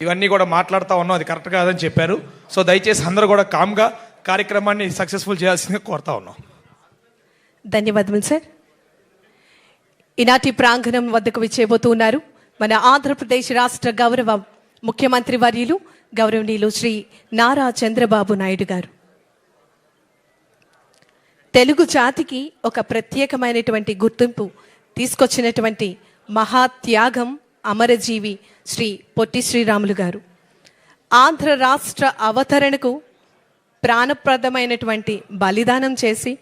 ఇవన్నీ కూడా మాట్లాడుతూ ఉన్నాం, అది కరెక్ట్ కాదని చెప్పారు. సో దయచేసి అందరూ కూడా కామ్గా కార్యక్రమాన్ని సక్సెస్ఫుల్ చేయాల్సిందిగా కోరుతా ఉన్నాం. ధన్యవాదములు సార్. ఈనాటి ప్రాంగణం వద్దకు విచ్చేయబోతున్నారు మన ఆంధ్రప్రదేశ్ రాష్ట్ర గౌరవ ముఖ్యమంత్రి వర్యులు గౌరవనీయులు శ్రీ నారా చంద్రబాబు నాయుడు గారు. తెలుగు జాతికి ఒక ప్రత్యేకమైనటువంటి గుర్తింపు తీసుకొచ్చినటువంటి మహాత్యాగం అమరజీవి శ్రీ పొట్టి శ్రీరాములు గారు. ఆంధ్ర రాష్ట్ర అవతరణకు ప్రాణప్రదమైనటువంటి బలిదానం చేసి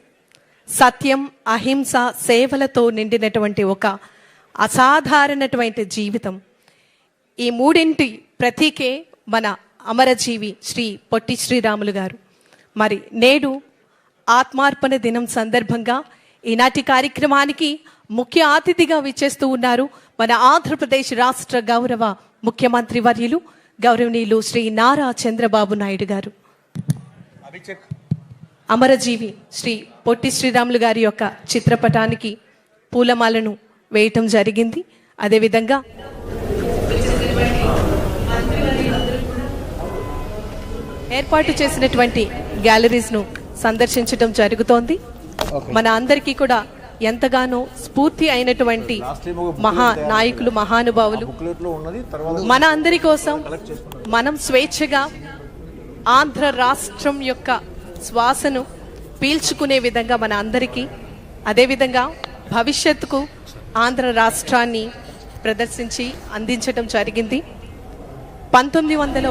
సత్యం అహింస సేవలతో నిండినటువంటి ఒక అసాధారణటువంటి జీవితం. ఈ మూడింటి ప్రతీకే మన అమరజీవి శ్రీ పొట్టి శ్రీరాములు గారు. మరి నేడు ఆత్మార్పణ దినం సందర్భంగా ఈనాటి కార్యక్రమానికి ముఖ్య అతిథిగా విచ్చేస్తూ ఉన్నారు మన ఆంధ్రప్రదేశ్ రాష్ట్ర గౌరవ ముఖ్యమంత్రి వర్యులు గౌరవనీయులు శ్రీ నారా చంద్రబాబు నాయుడు గారు. అమరజీవి శ్రీ పొట్టి శ్రీరాములు గారి యొక్క చిత్రపటానికి పూలమాలను వేయటం జరిగింది. అదేవిధంగా ఏర్పాటు చేసినటువంటి గ్యాలరీస్ను సందర్శించడం జరుగుతోంది. మన అందరికీ కూడా ఎంతగానో స్ఫూర్తి అయినటువంటి మహా నాయకులు మహానుభావులు మన అందరి కోసం మనం స్వేచ్ఛగా ఆంధ్ర రాష్ట్రం యొక్క శ్వాసను పీల్చుకునే విధంగా మన అందరికీ, అదేవిధంగా భవిష్యత్తుకు ఆంధ్ర రాష్ట్రాన్ని ప్రదర్శించి అందించడం జరిగింది. 1901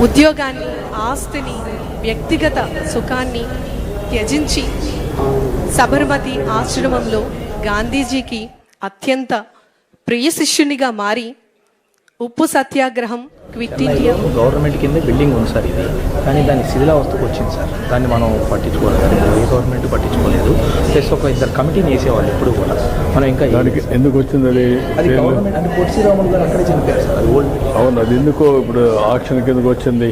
ఉద్యోగాన్ని, ఆస్తిని, వ్యక్తిగత సుఖాన్ని త్యజించి సబర్మతి ఆశ్రమంలో గాంధీజీకి అత్యంత ప్రియ శిష్యునిగా మారి ఉప్పు సత్యాగ్రహం, క్విట్ ఇండియా గవర్నమెంట్ కింద బిల్డింగ్ ఉంది సార్ ఇది, కానీ దాని శిథిలావస్థకు వచ్చింది సార్. దాన్ని మనం పట్టించుకోలేదు, ఏ గవర్నమెంట్ పట్టించుకోలేదు. ప్లస్ ఒక ఇద్దరు కమిటీని వేసేవాళ్ళు ఎప్పుడు కూడా. మనం ఇంకా దానికి ఎందుకు వచ్చింది అది గవర్నమెంట్ అంటే పొట్టి శ్రీరాములు గారు అక్కడే చనిపోయారు సార్. అది ఓల్డ్. అవును, అది ఎందుకో ఇప్పుడు ఆక్షన్ కిందకు వచ్చింది.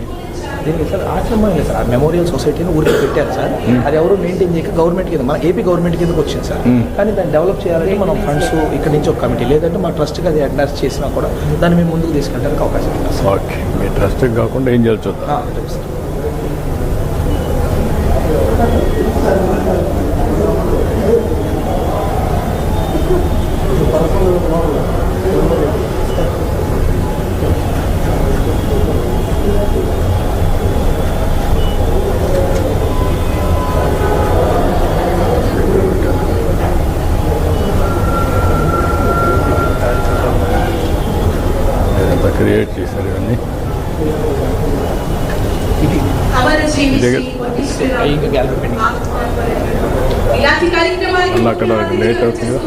దీనికి సార్ ఆశ్రమం లేదు సార్, ఆ మెమోరియల్ సొసైటీని ఊరికి పెట్టారు సార్. అది ఎవరు మెయింటైన్ చేయక గవర్నమెంట్ కింద, మన ఏపీ గవర్నమెంట్ కిందకి వచ్చింది సార్. కానీ దాన్ని డెవలప్ చేయాలంటే మనం ఫండ్స్ ఇక్కడ నుంచి ఒక కమిటీ, లేదంటే మా ట్రస్ట్కి అది అడ్వాన్స్ చేసినా కూడా దాన్ని మేము ముందుకు తీసుకెళ్ళడానికి అవకాశం ఉంది సార్. ఓకే, మీ ట్రస్ట్ కాకుండా ఏం చేయాలి చూద్దాం. సార్ క్రియేట్ చేశారు ఇవన్నీ. అక్కడ లేట్ అవుతుంది.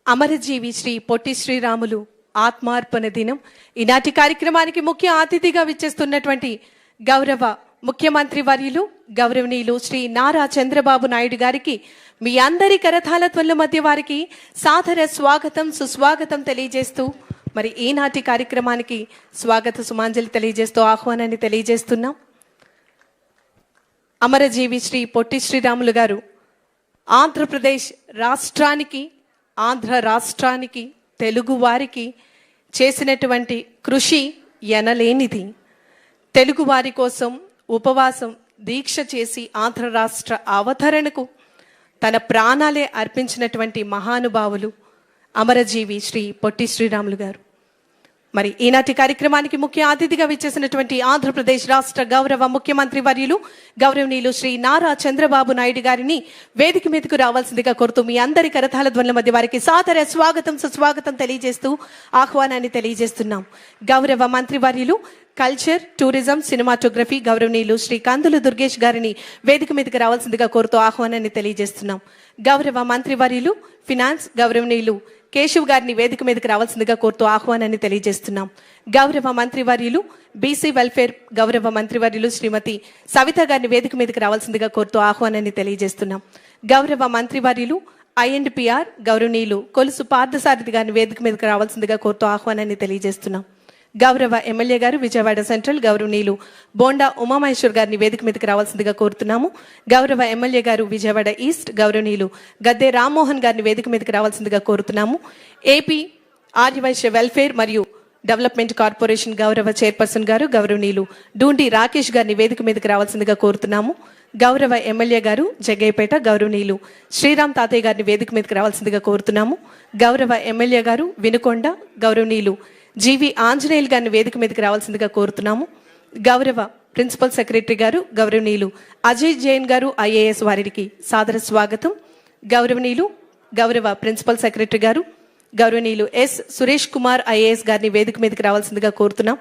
అమరజీవి శ్రీ పొట్టి శ్రీరాములు ఆత్మార్పణ దినం. ఈనాటి కార్యక్రమానికి ముఖ్య అతిథిగా విచ్చేస్తున్నటువంటి గౌరవ ముఖ్యమంత్రి వర్యులు గౌరవనీయులు శ్రీ నారా చంద్రబాబు నాయుడు గారికి మీ అందరి కరతాళ ధ్వనుల మధ్య వారికి సాదర స్వాగతం సుస్వాగతం తెలియజేస్తూ మరి ఈనాటి కార్యక్రమానికి స్వాగత సుమాంజలి తెలియజేస్తూ ఆహ్వానాన్ని తెలియజేస్తున్నాం. అమరజీవి శ్రీ పొట్టి శ్రీరాములు గారు ఆంధ్రప్రదేశ్ రాష్ట్రానికి, ఆంధ్ర రాష్ట్రానికి, తెలుగు వారికి చేసినటువంటి కృషి ఎనలేనిది. తెలుగు వారి కోసం ఉపవాసం దీక్ష చేసి ఆంధ్ర రాష్ట్ర అవతరణకు తన ప్రాణాలే అర్పించినటువంటి మహానుభావులు అమరజీవి శ్రీ పొట్టి శ్రీరాములు గారు. మరి ఈనాటి కార్యక్రమానికి ముఖ్య అతిథిగా విచ్చేసినటువంటి ఆంధ్రప్రదేశ్ రాష్ట్ర గౌరవ ముఖ్యమంత్రి వర్యులు గౌరవనీయులు శ్రీ నారా చంద్రబాబు నాయుడు గారిని వేదిక మీదకు రావాల్సిందిగా కోరుతూ మీ అందరి కరతాళ ధ్వనుల మధ్య వారికి సాదర స్వాగతం సుస్వాగతం తెలియజేస్తూ ఆహ్వానాన్ని తెలియజేస్తున్నాం. గౌరవ మంత్రి వర్యులు కల్చర్, టూరిజం, సినిమాటోగ్రఫీ గౌరవనీయులు శ్రీ కందులు దుర్గేష్ గారిని వేదిక మీదకి రావాల్సిందిగా కోరుతూ ఆహ్వానాన్ని తెలియజేస్తున్నాం. గౌరవ మంత్రి వర్యులు ఫినాన్స్ గౌరవనీయులు కేశవ్ గారిని వేదిక మీదకి రావాల్సిందిగా కోరుతూ ఆహ్వానాన్ని తెలియజేస్తున్నాం. గౌరవ మంత్రివర్యులు బీసీ వెల్ఫేర్ గౌరవ మంత్రివర్యులు శ్రీమతి సవిత గారిని వేదిక మీదకి రావాల్సిందిగా కోరుతూ ఆహ్వానాన్ని తెలియజేస్తున్నాం. గౌరవ మంత్రివర్యులు ఐఎండ్పిఆర్ గౌరవనీయులు కొలుసు పార్థసారథి గారిని వేదిక మీదకి రావాల్సిందిగా కోరుతూ ఆహ్వానాన్ని తెలియజేస్తున్నాం. గౌరవ ఎమ్మెల్యే గారు విజయవాడ సెంట్రల్ గౌరవనీయులు బోండా ఉమామహేశ్వర్ గారిని వేదిక మీదకి రావాల్సిందిగా కోరుతున్నాము. గౌరవ ఎమ్మెల్యే గారు విజయవాడ ఈస్ట్ గౌరవనీయులు గద్దె రామ్మోహన్ గారిని వేదిక మీదకి రావాల్సిందిగా కోరుతున్నాము. ఏపీ ఆర్యవైశ్య వెల్ఫేర్ మరియు డెవలప్మెంట్ కార్పొరేషన్ గౌరవ చైర్పర్సన్ గారు గౌరవనీయులు డూండి రాకేష్ గారిని వేదిక మీదకి రావాల్సిందిగా కోరుతున్నాము. గౌరవ ఎమ్మెల్యే గారు జగ్గయ్యపేట గౌరవనీయులు శ్రీరామ్ తాతయ్య గారిని వేదిక మీదకి రావాల్సిందిగా కోరుతున్నాము. గౌరవ ఎమ్మెల్యే గారు వినుకొండ గౌరవనీయులు జీవి ఆంజనేయులు గారిని వేదిక మీదకి రావాల్సిందిగా కోరుతున్నాము. గౌరవ ప్రిన్సిపల్ సెక్రటరీ గారు గౌరవనీయులు అజయ్ జైన్ గారు ఐఏఎస్ వారికి సాదర స్వాగతం. గౌరవనీయులు గౌరవ ప్రిన్సిపల్ సెక్రటరీ గారు గౌరవనీయులు ఎస్ సురేష్ కుమార్ ఐఏఎస్ గారిని వేదిక మీదకి రావాల్సిందిగా కోరుతున్నాం.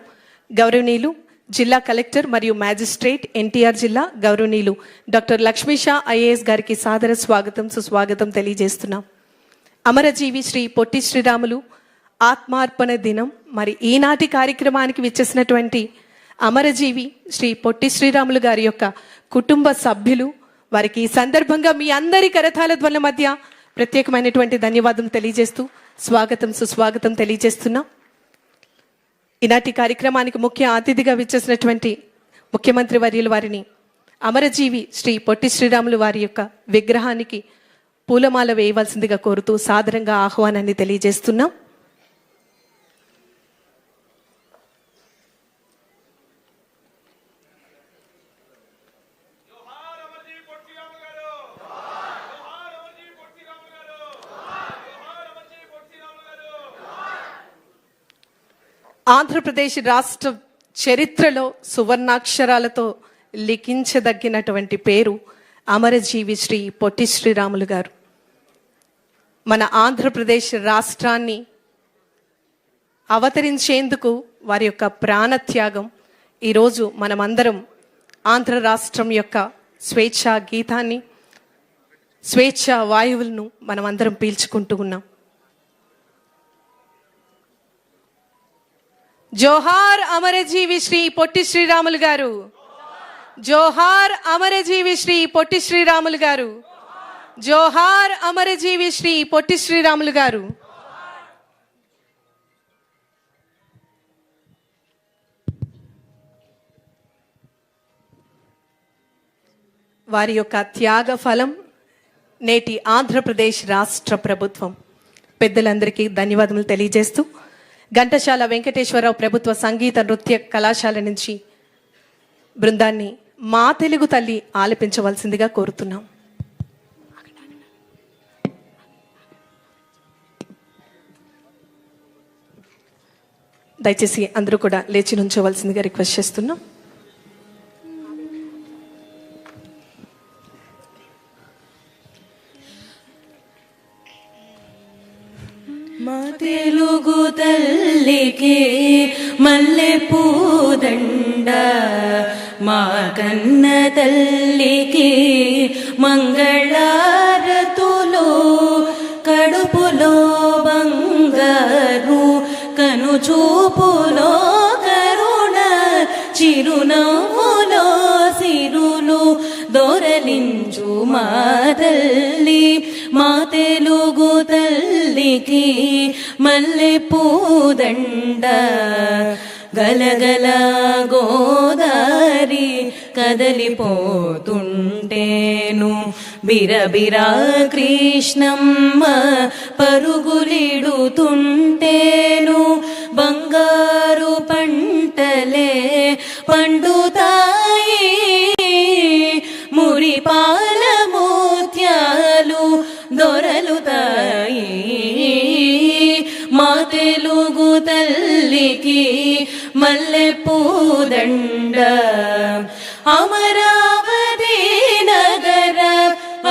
గౌరవనీయులు జిల్లా కలెక్టర్ మరియు మ్యాజిస్ట్రేట్ ఎన్టీఆర్ జిల్లా గౌరవనీయులు డాక్టర్ లక్ష్మీషా ఐఏఎస్ గారికి సాదర స్వాగతం సుస్వాగతం తెలియజేస్తున్నాం. అమరజీవి శ్రీ పొట్టి శ్రీరాములు ఆత్మార్పణ దినం. మరి ఈనాటి కార్యక్రమానికి విచ్చేసినటువంటి అమరజీవి శ్రీ పొట్టి శ్రీరాములు గారి యొక్క కుటుంబ సభ్యులు వారికి ఈ సందర్భంగా మీ అందరి కరతాళ ధ్వనుల మధ్య ప్రత్యేకమైనటువంటి ధన్యవాదాలు తెలియజేస్తూ స్వాగతం సుస్వాగతం తెలియజేస్తున్నాం. ఈనాటి కార్యక్రమానికి ముఖ్య అతిథిగా విచ్చేసినటువంటి ముఖ్యమంత్రి వర్యుల వారిని అమరజీవి శ్రీ పొట్టి శ్రీరాములు వారి యొక్క విగ్రహానికి పూలమాల వేయవలసిందిగా కోరుతూ సాదరంగా ఆహ్వానాన్ని తెలియజేస్తున్నాం. ఆంధ్రప్రదేశ్ రాష్ట్ర చరిత్రలో సువర్ణాక్షరాలతో లిఖించదగినటువంటి పేరు అమరజీవి శ్రీ పొట్టి శ్రీరాములు గారు. మన ఆంధ్రప్రదేశ్ రాష్ట్రాన్ని అవతరించేందుకు వారి యొక్క ప్రాణత్యాగం ఈరోజు మనమందరం ఆంధ్ర రాష్ట్రం యొక్క స్వేచ్ఛా గీతాన్ని, స్వేచ్ఛా వాయువులను మనమందరం పీల్చుకుంటూ ఉన్నాం. జోహార్ అమరజీవి శ్రీ పొట్టి శ్రీరాములు గారు, జోహార్ అమరజీవి శ్రీ పొట్టి శ్రీరాములు గారు, జోహార్ అమరజీవి శ్రీ పొట్టి శ్రీరాములు గారు. వారి యొక్క త్యాగ ఫలం నేటి ఆంధ్రప్రదేశ్ రాష్ట్ర ప్రభుత్వం. పెద్దలందరికీ ధన్యవాదములు తెలియజేస్తూ ఘంటసాల వెంకటేశ్వరరావు ప్రభుత్వ సంగీత నృత్య కళాశాల నుంచి బృందాన్ని మా తెలుగు తల్లి ఆలపించవలసిందిగా కోరుతున్నాం. దయచేసి అందరూ కూడా లేచి నుంచోవలసిందిగా రిక్వెస్ట్ చేస్తున్నాం. మా తెలుగు తల్లికి మల్లె పూదండ, మా కన్న తల్లికి మంగళారతులు చూపులో కరుణ చిరునవ్వులో సిరులు దొరలించు మా తల్లి మా తెలుగు తల్లికి మల్లె పూదండ గలగల గోదారి కదలిపోతుంటేను బిరబిరా కృష్ణమ్మ పరుగులిడుతుంటేను బంగారు పంటలే పండుతాయి మురిపాల ముత్యాలు దొరలుతాయి మా తెలుగు తల్లికి మల్లె పూదండ అమరావతి నగర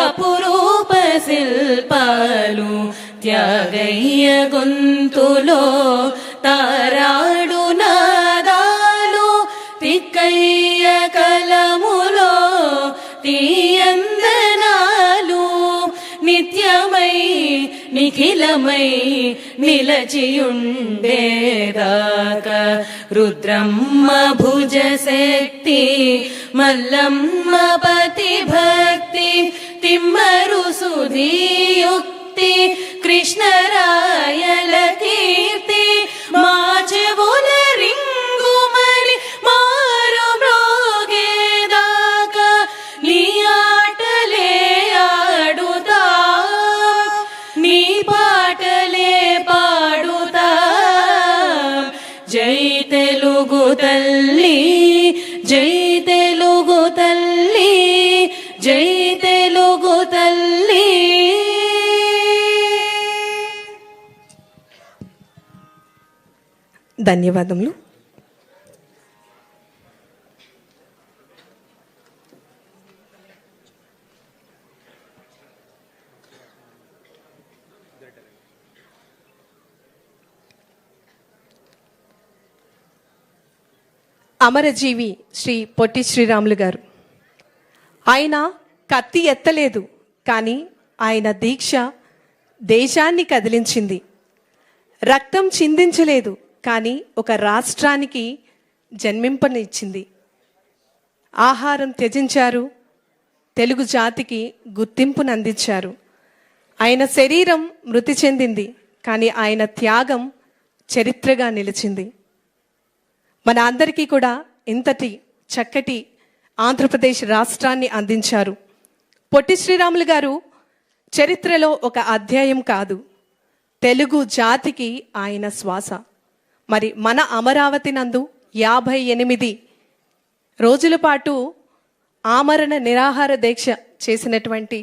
అపురూప శిల్పాలు త్యాగయ్య గొంతులో తారాడు నాదాలు తిక్కయ్య కలములో తీయందనాలు నిత్యమై నిఖిలమై నిలచియుండేదాకా రుద్రమ్మ భుజ శక్తి మల్లమ్మ పతి భక్తి తిమ్మరు సుధీయుక్తి కృష్ణరాయల కీర్తి మా చెవుల రింగుమని మారు మ్రోగేదాకా నీ ఆటలే ఆడుతా నీ పాటలే పాడుతా జై తెలుగు తల్లి జై తెలుగు తల్లి జై తెలుగు తల్లి. ధన్యవాదములు. అమరజీవి శ్రీ పొట్టి శ్రీరాములు గారు. ఆయన కత్తి ఎత్తలేదు, కానీ ఆయన దీక్ష దేశాన్ని కదిలించింది. రక్తం చిందించలేదు, కానీ ఒక రాష్ట్రానికి జన్మింపనిచ్చింది. ఆహారం త్యజించారు, తెలుగు జాతికి గుర్తింపును అందించారు. ఆయన శరీరం మృతి చెందింది, కానీ ఆయన త్యాగం చరిత్రగా నిలిచింది. మన అందరికీ కూడా ఇంతటి చక్కటి ఆంధ్రప్రదేశ్ రాష్ట్రాన్ని అందించారు. పొట్టి శ్రీరాములు గారు చరిత్రలో ఒక అధ్యాయం కాదు, తెలుగు జాతికి ఆయన శ్వాస. మరి మన అమరావతి నందు 58 రోజుల పాటు ఆమరణ నిరాహార దీక్ష చేసినటువంటి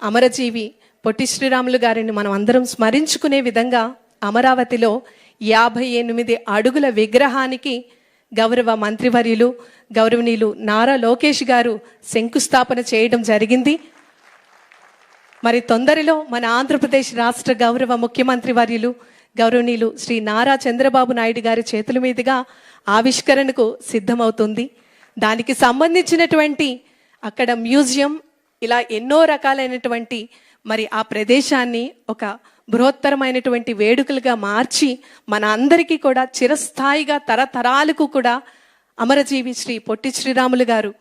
అమరజీవి పొట్టి శ్రీరాములు గారిని మనం అందరం స్మరించుకునే విధంగా అమరావతిలో 58 అడుగుల విగ్రహానికి గౌరవ మంత్రివర్యులు గౌరవనీయులు నారా లోకేష్ గారు శంకుస్థాపన చేయడం జరిగింది. మరి తొందరలో మన ఆంధ్రప్రదేశ్ రాష్ట్ర గౌరవ ముఖ్యమంత్రి వర్యులు గౌరవనీయులు శ్రీ నారా చంద్రబాబు నాయుడు గారి చేతుల మీదుగా ఆవిష్కరణకు సిద్ధమవుతుంది. దానికి సంబంధించినటువంటి అక్కడ మ్యూజియం, ఇలా ఎన్నో రకాలైనటువంటి మరి ఆ ప్రదేశాన్ని ఒక బృహత్తరమైనటువంటి వేడుకలుగా మార్చి మన అందరికీ కూడా చిరస్థాయిగా తరతరాలకు కూడా అమరజీవి శ్రీ పొట్టి శ్రీరాములు గారు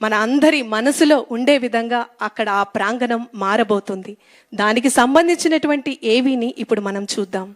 మన అందరి మనసులో ఉండే విధంగా అక్కడ ఆ ప్రాంగణం మారబోతుంది. దానికి సంబంధించినటువంటి ఏవీని ఇప్పుడు మనం చూద్దాం.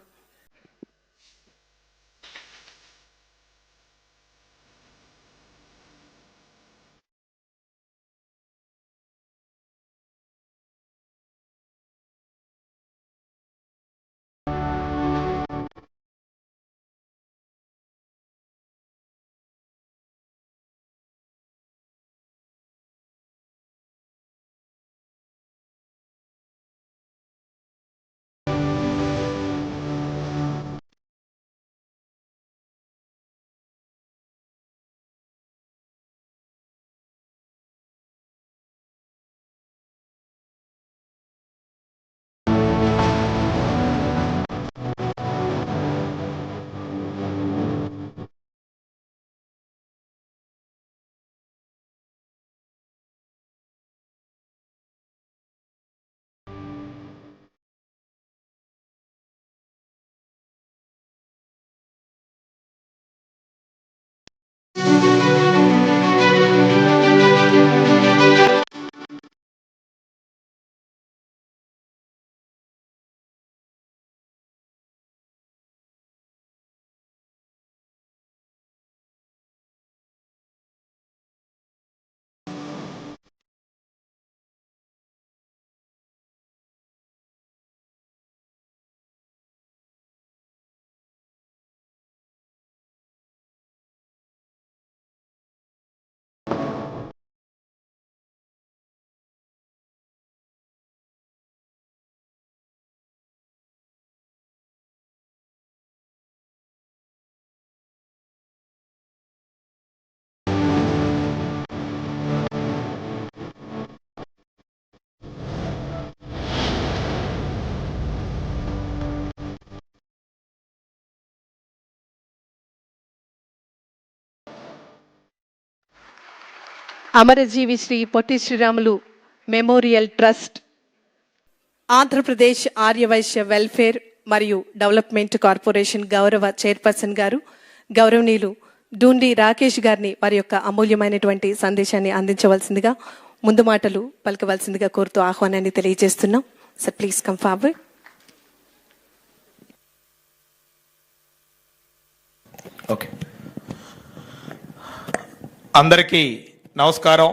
అమరజీవి Shri Potti Sriramulu memorial trust, Andhra Pradesh Arya Vaishya welfare మరియు డెవలప్మెంట్ కార్పొరేషన్ గౌరవ చైర్పర్సన్ గారు, గౌరవనీయులు డూండి రాకేష్ గారిని వారి యొక్క అమూల్యమైనటువంటి సందేశాన్ని అందించవలసిందిగా, ముందు మాటలు పలకవలసిందిగా కోరుతూ ఆహ్వానాన్ని తెలియజేస్తున్నాం. Sir please come forward. Okay, అందరికీ నమస్కారం.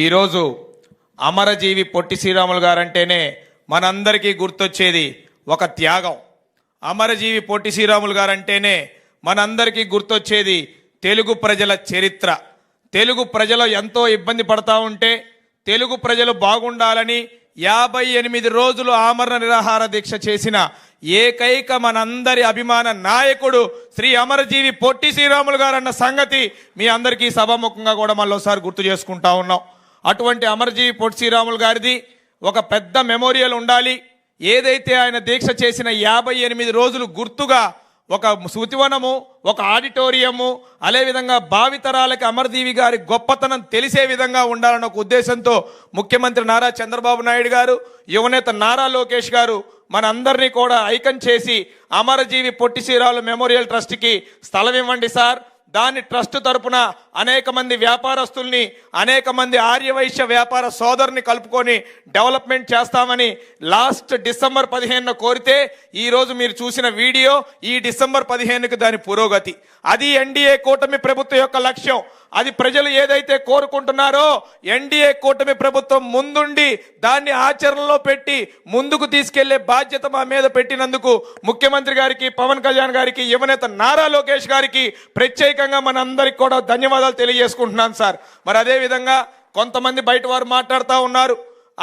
ఈరోజు అమరజీవి పొట్టి శ్రీరాములు గారంటేనే మనందరికీ గుర్తొచ్చేది ఒక త్యాగం. అమరజీవి పొట్టి శ్రీరాములు గారంటేనే మనందరికీ గుర్తొచ్చేది తెలుగు ప్రజల చరిత్ర. తెలుగు ప్రజలు ఎంతో ఇబ్బంది పడతా ఉంటే తెలుగు ప్రజలు బాగుండాలని 58 రోజులు ఆమరణ నిరాహార దీక్ష చేసిన ఏకైక మనందరి అభిమాన నాయకుడు శ్రీ అమరజీవి పొట్టి శ్రీరాములు గారు అన్న సంగతి మీ అందరికీ సభాముఖంగా కూడా మళ్ళీసారి గుర్తు చేసుకుంటా ఉన్నాం. అటువంటి అమరజీవి పొట్టి శ్రీరాములు గారిది ఒక పెద్ద మెమోరియల్ ఉండాలి. ఏదైతే ఆయన దీక్ష చేసిన 58 రోజులు గుర్తుగా ఒక శృతివనము, ఒక ఆడిటోరియము, అదేవిధంగా భావితరాలకి అమరజీవి గారి గొప్పతనం తెలిసే విధంగా ఉండాలన్న ఒక ఉద్దేశంతో ముఖ్యమంత్రి నారా చంద్రబాబు నాయుడు గారు, యువనేత నారా లోకేష్ గారు మనందరినీ కూడా ఐకన్ చేసి అమరజీవి పొట్టి శ్రీరాములు మెమోరియల్ ట్రస్ట్కి స్థలం ఇవ్వండి సార్, దాని ట్రస్ట్ తరపున అనేక మంది వ్యాపారస్తుల్ని, అనేక మంది ఆర్యవైశ్య వ్యాపార సోదరుని కలుపుకొని డెవలప్మెంట్ చేస్తామని లాస్ట్ డిసెంబర్ 15 కోరితే ఈరోజు మీరు చూసిన వీడియో ఈ డిసెంబర్ 15కి దాని పురోగతి. అది ఎన్డీఏ కూటమి ప్రభుత్వం యొక్క లక్ష్యం. అది ప్రజలు ఏదైతే కోరుకుంటున్నారో ఎన్డీఏ కూటమి ప్రభుత్వం ముందుండి దాన్ని ఆచరణలో పెట్టి ముందుకు తీసుకెళ్లే బాధ్యత మా మీద పెట్టినందుకు ముఖ్యమంత్రి గారికి, పవన్ కళ్యాణ్ గారికి, యువనేత నారా లోకేష్ గారికి ప్రత్యేకంగా మనందరికి కూడా ధన్యవాదాలు తెలియజేసుకుంటున్నాను సార్. మరి అదేవిధంగా కొంతమంది బయట వారు మాట్లాడుతూ ఉన్నారు,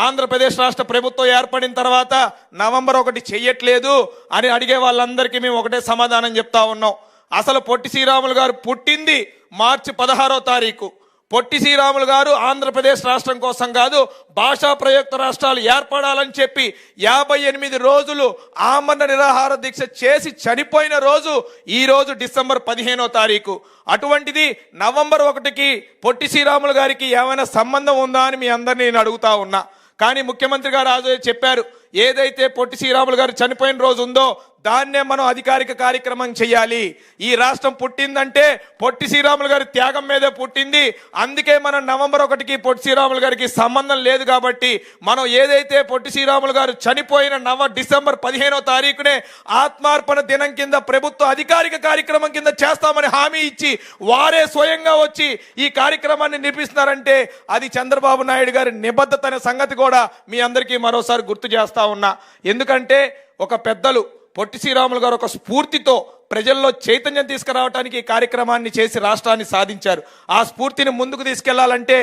ఆంధ్రప్రదేశ్ రాష్ట్ర ప్రభుత్వం ఏర్పడిన తర్వాత నవంబర్ 1 చెయ్యట్లేదు అని అడిగే వాళ్ళందరికీ మేము ఒకటే సమాధానం చెప్తా ఉన్నాం. అసలు పొట్టి శ్రీరాములు గారు పుట్టింది మార్చి 16వ తారీఖు. పొట్టి శ్రీరాములు గారు ఆంధ్రప్రదేశ్ రాష్ట్రం కోసం కాదు, భాషా ప్రయుక్త రాష్ట్రాలు ఏర్పడాలని చెప్పి 58 రోజులు ఆమరణ నిరాహార దీక్ష చేసి చనిపోయిన రోజు ఈ రోజు డిసెంబర్ 15వ తారీఖు. అటువంటిది నవంబర్ 1కి పొట్టి శ్రీరాములు గారికి ఏమైనా సంబంధం ఉందా అని మీ అందరినీ నేను అడుగుతా ఉన్నా. కానీ ముఖ్యమంత్రి గారు ఆ రోజు చెప్పారు, ఏదైతే పొట్టి శ్రీరాములు గారు చనిపోయిన రోజు ఉందో దాన్నే మనం అధికారిక కార్యక్రమం చేయాలి. ఈ రాష్ట్రం పుట్టిందంటే పొట్టి శ్రీరాములు గారి త్యాగం మీదే పుట్టింది. అందుకే మనం నవంబర్ 1కి పొట్టి శ్రీరాములు గారికి సంబంధం లేదు కాబట్టి మనం ఏదైతే పొట్టి శ్రీరాములు గారు చనిపోయిన డిసెంబర్ 15వ తారీఖునే ఆత్మార్పణ దినం కింద ప్రభుత్వ అధికారిక కార్యక్రమం కింద చేస్తామని హామీ ఇచ్చి వారే స్వయంగా వచ్చి ఈ కార్యక్రమాన్ని నిర్మిస్తున్నారంటే అది చంద్రబాబు నాయుడు గారి నిబద్ధత అనే సంగతి కూడా మీ అందరికీ మరోసారి గుర్తు చేస్తా ఉన్నా. ఎందుకంటే ఒక పెద్దలు పొట్టి శ్రీరాములు గారు ఒక స్ఫూర్తితో ప్రజల్లో చైతన్యం తీసుకురావడానికి ఈ కార్యక్రమాన్ని చేసి రాష్ట్రాన్ని సాధించారు. ఆ స్ఫూర్తిని ముందుకు తీసుకెళ్లాలంటే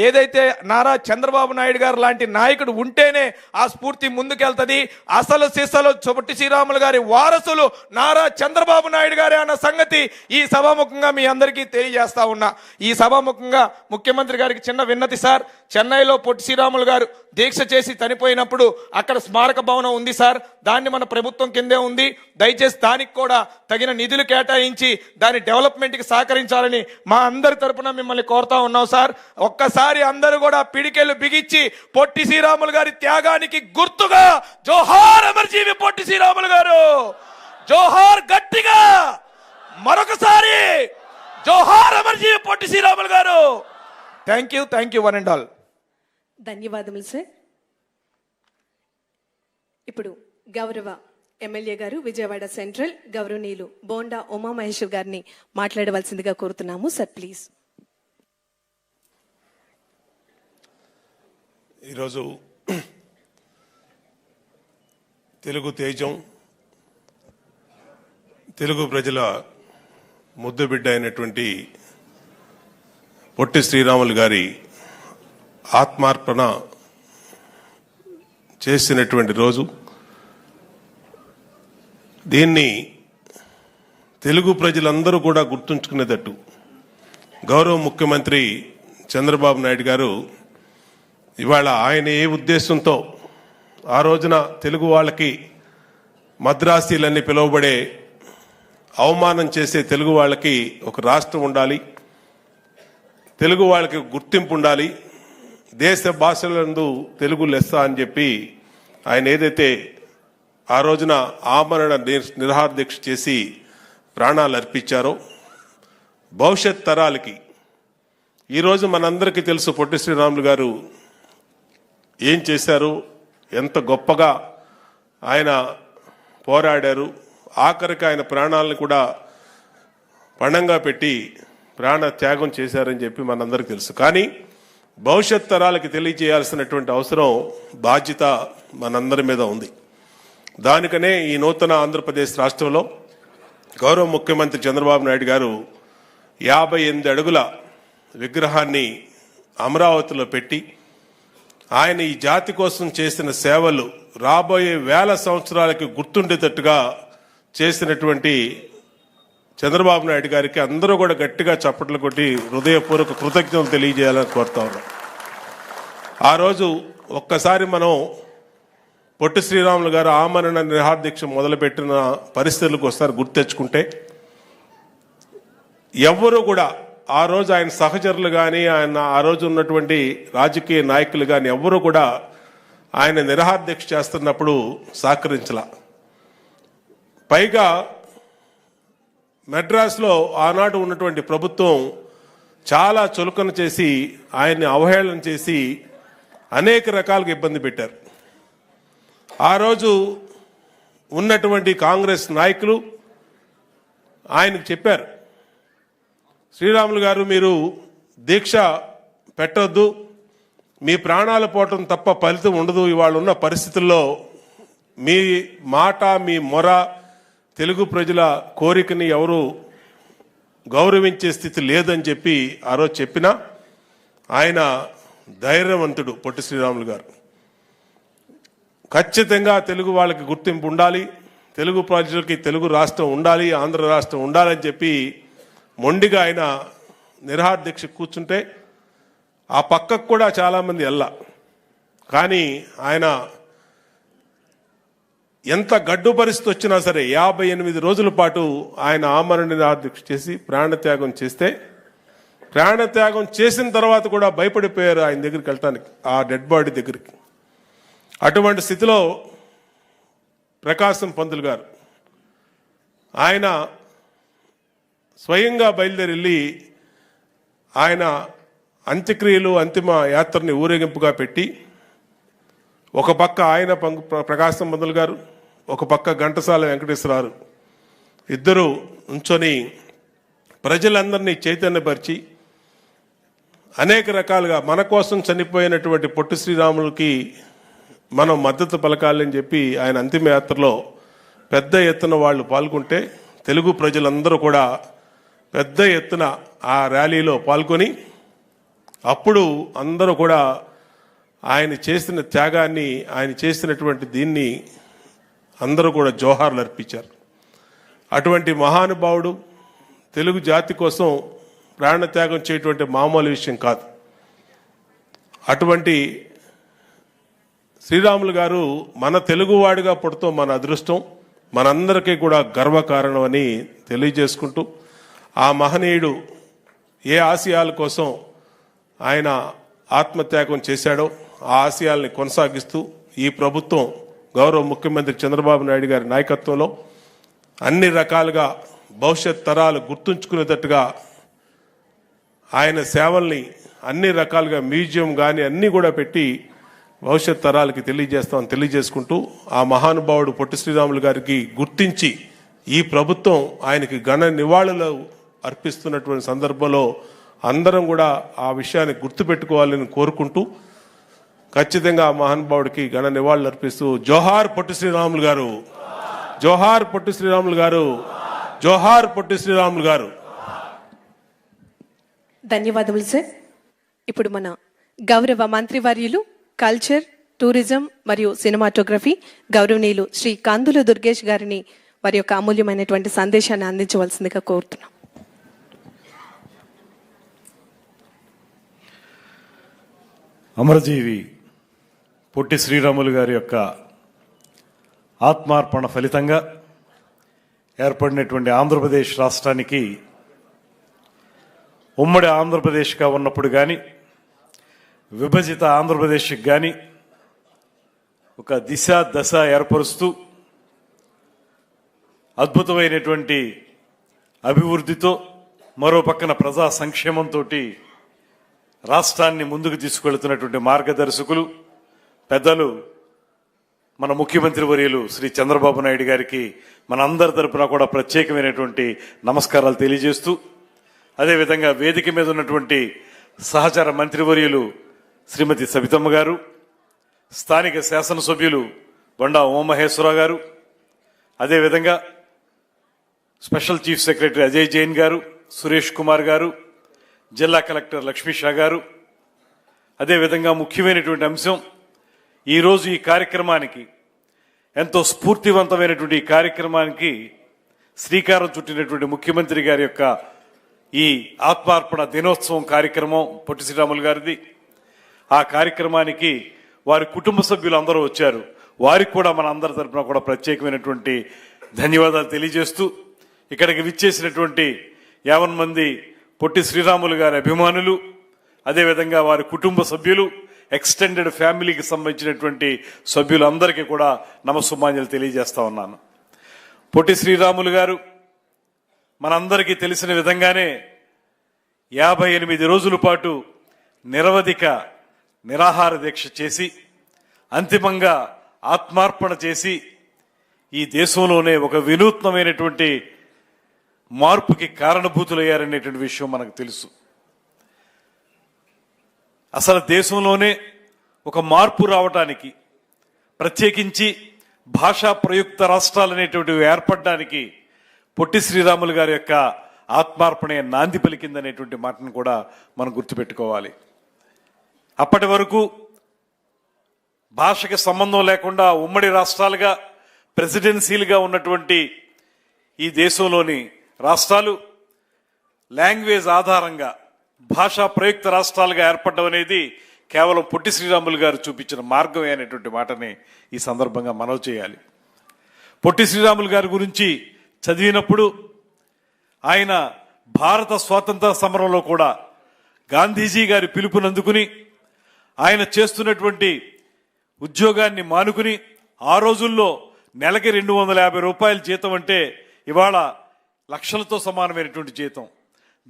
ఏదైతే నారా చంద్రబాబు నాయుడు గారు లాంటి నాయకుడు ఉంటేనే ఆ స్ఫూర్తి ముందుకెళ్తుంది. అసలు సిసలు పొట్టి శ్రీరాములు గారి వారసులు నారా చంద్రబాబు నాయుడు గారే అన్న సంగతి ఈ సభాముఖంగా మీ అందరికీ తెలియజేస్తా ఉన్నా. ఈ సభాముఖంగా ముఖ్యమంత్రి గారికి చిన్న విన్నతి సార్. చెన్నైలో పొట్టి శ్రీరాములు గారు దీక్ష చేసి చనిపోయినప్పుడు అక్కడ స్మారక భవనం ఉంది సార్, దాన్ని మన ప్రభుత్వం కిందే ఉంది. దయచేసి దానికి కూడా తగిన నిధులు కేటాయించి దాని డెవలప్మెంట్కి సహకరించాలని మా అందరి తరపున మిమ్మల్ని కోరుతా ఉన్నాం సార్. ఒక్కసారి అందరూ కూడా పిడికెళ్ళు బిగించి పొట్టి శ్రీరాములు గారి త్యాగానికి గుర్తుగా జోహార్ అమరజీవి పొట్టి శ్రీరాములు గారు, జోహార్ గట్టిగా మరొకసారి జోహార్ అమరజీవి పొట్టి శ్రీరాములు గారు. Thank you one and all. ధన్యవాదములు సార్. ఇప్పుడు గౌరవ ఎమ్మెల్యే గారు విజయవాడ సెంట్రల్ గౌరవనీయులు బోండా ఉమామహేశ్వర్ గారిని మాట్లాడవలసిందిగా కోరుతున్నాము సార్ ప్లీజ్. ఈరోజు తెలుగు తేజం, తెలుగు ప్రజల ముద్దుబిడ్డ అయినటువంటి పొట్టి శ్రీరాములు గారి ఆత్మార్పణ చేసినటువంటి రోజు. దీన్ని తెలుగు ప్రజలందరూ కూడా గుర్తుంచుకునేటట్టు గౌరవ ముఖ్యమంత్రి చంద్రబాబు నాయుడు గారు ఇవాళ ఆయన ఏ ఉద్దేశంతో ఆ రోజున తెలుగు వాళ్ళకి మద్రాసీలన్నీ పిలువబడే అవమానం చేసే తెలుగు వాళ్ళకి ఒక రాష్ట్రం ఉండాలి, తెలుగు వాళ్ళకి గుర్తింపు ఉండాలి, దేశ భాషలందు తెలుగు లెస్స అని చెప్పి ఆయన ఏదైతే ఆ రోజున ఆమరణ నిరాహార దీక్ష చేసి ప్రాణాలు అర్పించారో, భవిష్యత్ తరాలకి ఈరోజు మనందరికీ తెలుసు పొట్టి శ్రీరాములు గారు ఏం చేశారు, ఎంత గొప్పగా ఆయన పోరాడారు. ఆఖరికి ఆయన ప్రాణాలను కూడా పణంగా పెట్టి ప్రాణ త్యాగం చేశారని చెప్పి మనందరికీ తెలుసు. కానీ భవిష్యత్ తరాలకి తెలియజేయాల్సినటువంటి అవసరం, బాధ్యత మనందరి మీద ఉంది. దానికనే ఈ నూతన ఆంధ్రప్రదేశ్ రాష్ట్రంలో గౌరవ ముఖ్యమంత్రి చంద్రబాబు నాయుడు గారు 58 అడుగుల విగ్రహాన్ని అమరావతిలో పెట్టి ఆయన ఈ జాతి కోసం చేసిన సేవలు రాబోయే వేల సంవత్సరాలకి గుర్తుండేటట్టుగా చేసినటువంటి చంద్రబాబు నాయుడు గారికి అందరూ కూడా గట్టిగా చప్పట్లు కొట్టి హృదయపూర్వక కృతజ్ఞతలు తెలియజేయాలని కోరుతా ఉన్నాం. ఆ రోజు ఒక్కసారి మనం పొట్టి శ్రీరాములు గారు ఆమరణ నిరాహార దీక్ష మొదలుపెట్టిన పరిస్థితులకు ఒకసారి గుర్తు తెచ్చుకుంటే, ఎవ్వరూ కూడా ఆ రోజు ఆయన సహచరులు కానీ ఆయన ఆ రోజు ఉన్నటువంటి రాజకీయ నాయకులు కానీ ఎవ్వరూ కూడా ఆయన నిరాహార దీక్ష చేస్తున్నప్పుడు సహకరించలా. పైగా మెడ్రాస్లో ఆనాడు ఉన్నటువంటి ప్రభుత్వం చాలా చులకన చేసి ఆయన్ని అవహేళన చేసి అనేక రకాలుగా ఇబ్బంది పెట్టారు. ఆ రోజు ఉన్నటువంటి కాంగ్రెస్ నాయకులు ఆయనకు చెప్పారు, శ్రీరాములు గారు మీరు దీక్ష పెట్టొద్దు, మీ ప్రాణాలు పోవటం తప్ప ఫలితం ఉండదు, ఇవాళ ఉన్న పరిస్థితుల్లో మీ మాట మీ మొర తెలుగు ప్రజల కోరికని ఎవరు గౌరవించే స్థితి లేదని చెప్పి ఆ రోజు చెప్పినా ఆయన ధైర్యవంతుడు పొట్టి శ్రీరాములు గారు. ఖచ్చితంగా తెలుగు వాళ్ళకి గుర్తింపు ఉండాలి, తెలుగు ప్రజలకి తెలుగు రాష్ట్రం ఉండాలి, ఆంధ్ర రాష్ట్రం ఉండాలని చెప్పి మొండిగా ఆయన నిరాహార దీక్ష కూర్చుంటే ఆ పక్కకు కూడా చాలామంది వెళ్ళా. కానీ ఆయన ఎంత గడ్డు పరిస్థితి వచ్చినా సరే 58 రోజుల పాటు ఆయన ఆమరణ నిరాహార దీక్ష చేసి ప్రాణత్యాగం చేస్తే, ప్రాణత్యాగం చేసిన తర్వాత కూడా భయపడిపోయారు ఆయన దగ్గరికి వెళ్ళటానికి, ఆ డెడ్ బాడీ దగ్గరికి. అటువంటి స్థితిలో ప్రకాశం పంతులు గారు ఆయన స్వయంగా బయలుదేరి వెళ్ళి ఆయన అంత్యక్రియలు అంతిమ యాత్రని ఊరేగింపుగా పెట్టి, ఒక పక్క ఆయన ప్రకాశం పంతులు గారు, ఒక పక్క ఘంటసాల వెంకటేశ్వరరావు ఇద్దరు ఉంచొని ప్రజలందరినీ చైతన్యపరిచి అనేక రకాలుగా మన కోసం చనిపోయినటువంటి పొట్టి శ్రీరాములకి మనం మద్దతు పలకాలని చెప్పి ఆయన అంతిమ యాత్రలో పెద్ద ఎత్తున వాళ్ళు పాల్గొంటే, తెలుగు ప్రజలందరూ కూడా పెద్ద ఎత్తున ఆ ర్యాలీలో పాల్గొని అప్పుడు అందరూ కూడా ఆయన చేసిన త్యాగాన్ని, ఆయన చేసినటువంటి దీన్ని అందరూ కూడా జోహార్లు అర్పించారు. అటువంటి మహానుభావుడు తెలుగు జాతి కోసం ప్రాణత్యాగం చేయటువంటి మామూలు విషయం కాదు. అటువంటి శ్రీరాములు గారు మన తెలుగువాడిగా పుడతాం మన అదృష్టం, మనందరికీ కూడా గర్వకారణం అని తెలియజేసుకుంటూ, ఆ మహనీయుడు ఏ ఆశయాల కోసం ఆయన ఆత్మత్యాగం చేశాడో ఆ ఆశయాల్ని కొనసాగిస్తూ ఈ ప్రభుత్వం గౌరవ ముఖ్యమంత్రి చంద్రబాబు నాయుడు గారి నాయకత్వంలో అన్ని రకాలుగా భవిష్యత్ తరాలు గుర్తుంచుకునేటట్టుగా ఆయన సేవల్ని అన్ని రకాలుగా మ్యూజియం కానీ అన్నీ కూడా పెట్టి భవిష్యత్ తరాలకి తెలియజేస్తామని తెలియజేసుకుంటూ, ఆ మహానుభావుడు పొట్టి శ్రీరాములు గారికి గుర్తించి ఈ ప్రభుత్వం ఆయనకి ఘన నివాళులు అర్పిస్తున్నటువంటి సందర్భంలో అందరం కూడా ఆ విషయాన్ని గుర్తుపెట్టుకోవాలని కోరుకుంటూ, ఖచ్చితంగా ఆ మహానుభావుడికి ఘన నివాళులు అర్పిస్తూ జోహార్ పొట్టి శ్రీరాములు గారు, జోహార్ పొట్టి శ్రీరాములు గారు, జోహార్ పొట్టి శ్రీరాములు గారు. ధన్యవాదములు సార్. ఇప్పుడు మన గౌరవ మంత్రివర్యులు కల్చర్, టూరిజం మరియు సినిమాటోగ్రఫీ గౌరవనీయులు శ్రీ కందుల దుర్గేష్ గారిని వారి యొక్క అమూల్యమైనటువంటి సందేశాన్ని అందించవలసిందిగా కోరుతున్నాం. అమరజీవి పొట్టి శ్రీరాములు గారి యొక్క ఆత్మార్పణ ఫలితంగా ఏర్పడినటువంటి ఆంధ్రప్రదేశ్ రాష్ట్రానికి ఉమ్మడి ఆంధ్రప్రదేశ్గా ఉన్నప్పుడు కానీ విభజిత ఆంధ్రప్రదేశ్కి కానీ ఒక దిశ దశ ఏర్పరుస్తూ అద్భుతమైనటువంటి అభివృద్ధితో మరో పక్కన ప్రజా సంక్షేమంతో రాష్ట్రాన్ని ముందుకు తీసుకెళ్తున్నటువంటి మార్గదర్శకులు పెద్దలు మన ముఖ్యమంత్రి వర్యులు శ్రీ చంద్రబాబు నాయుడు గారికి మనందరి తరపున కూడా ప్రత్యేకమైనటువంటి నమస్కారాలు తెలియజేస్తూ, అదేవిధంగా వేదిక మీద ఉన్నటువంటి సహచార మంత్రివర్యులు శ్రీమతి సబితమ్మ గారు, స్థానిక శాసనసభ్యులు బొండా ఉమామహేశ్వరరావు గారు, అదేవిధంగా special chief secretary Ajay Jain గారు, సురేష్ కుమార్ గారు, జిల్లా కలెక్టర్ లక్ష్మీ షా గారు, అదేవిధంగా ముఖ్యమైనటువంటి అంశం ఈరోజు ఈ కార్యక్రమానికి ఎంతో స్ఫూర్తివంతమైనటువంటి ఈ కార్యక్రమానికి శ్రీకారం చుట్టినటువంటి ముఖ్యమంత్రి గారి యొక్క ఈ ఆత్మార్పణ దినోత్సవం కార్యక్రమం పొట్టి శ్రీరాములు గారిది. ఆ కార్యక్రమానికి వారి కుటుంబ సభ్యులు అందరూ వచ్చారు. వారికి కూడా మన అందరి తరఫున కూడా ప్రత్యేకమైనటువంటి ధన్యవాదాలు తెలియజేస్తూ, ఇక్కడికి విచ్చేసినటువంటి 50 మంది పొట్టి శ్రీరాములు గారి అభిమానులు, అదేవిధంగా వారి కుటుంబ సభ్యులు, ఎక్స్టెండెడ్ ఫ్యామిలీకి సంబంధించినటువంటి సభ్యులందరికీ కూడా నమస్సుమాంజలు తెలియజేస్తా ఉన్నాను. పొట్టి శ్రీరాములు గారు మనందరికీ తెలిసిన విధంగానే 58 రోజుల పాటు నిరవధిక నిరాహార దీక్ష చేసి అంతిమంగా ఆత్మార్పణ చేసి ఈ దేశంలోనే ఒక వినూత్నమైనటువంటి మార్పుకి కారణభూతులయ్యారనేటువంటి విషయం మనకు తెలుసు. అసలు దేశంలోనే ఒక మార్పు రావటానికి, ప్రత్యేకించి భాషా ప్రయుక్త రాష్ట్రాలు అనేటువంటివి ఏర్పడడానికి పొట్టి శ్రీరాములు గారి యొక్క ఆత్మార్పణే నాంది పలికిందనేటువంటి మాటను కూడా మనం గుర్తుపెట్టుకోవాలి. అప్పటి వరకు భాషకి సంబంధం లేకుండా ఉమ్మడి రాష్ట్రాలుగా ప్రెసిడెన్సీలుగా ఉన్నటువంటి ఈ దేశంలోని రాష్ట్రాలు లాంగ్వేజ్ ఆధారంగా భాషా ప్రయుక్త రాష్ట్రాలుగా ఏర్పడడం అనేది కేవలం పొట్టి శ్రీరాములు గారు చూపించిన మార్గమే అనేటువంటి మాటని ఈ సందర్భంగా మనవి చేయాలి. పొట్టి శ్రీరాములు గారి గురించి చదివినప్పుడు ఆయన భారత స్వాతంత్ర సమరంలో కూడా గాంధీజీ గారి పిలుపునందుకుని ఆయన చేస్తున్నటువంటి ఉద్యోగాన్ని మానుకుని, ఆ రోజుల్లో నెలకి 250 రూపాయల జీతం అంటే ఇవాళ లక్షలతో సమానమైనటువంటి జీతం,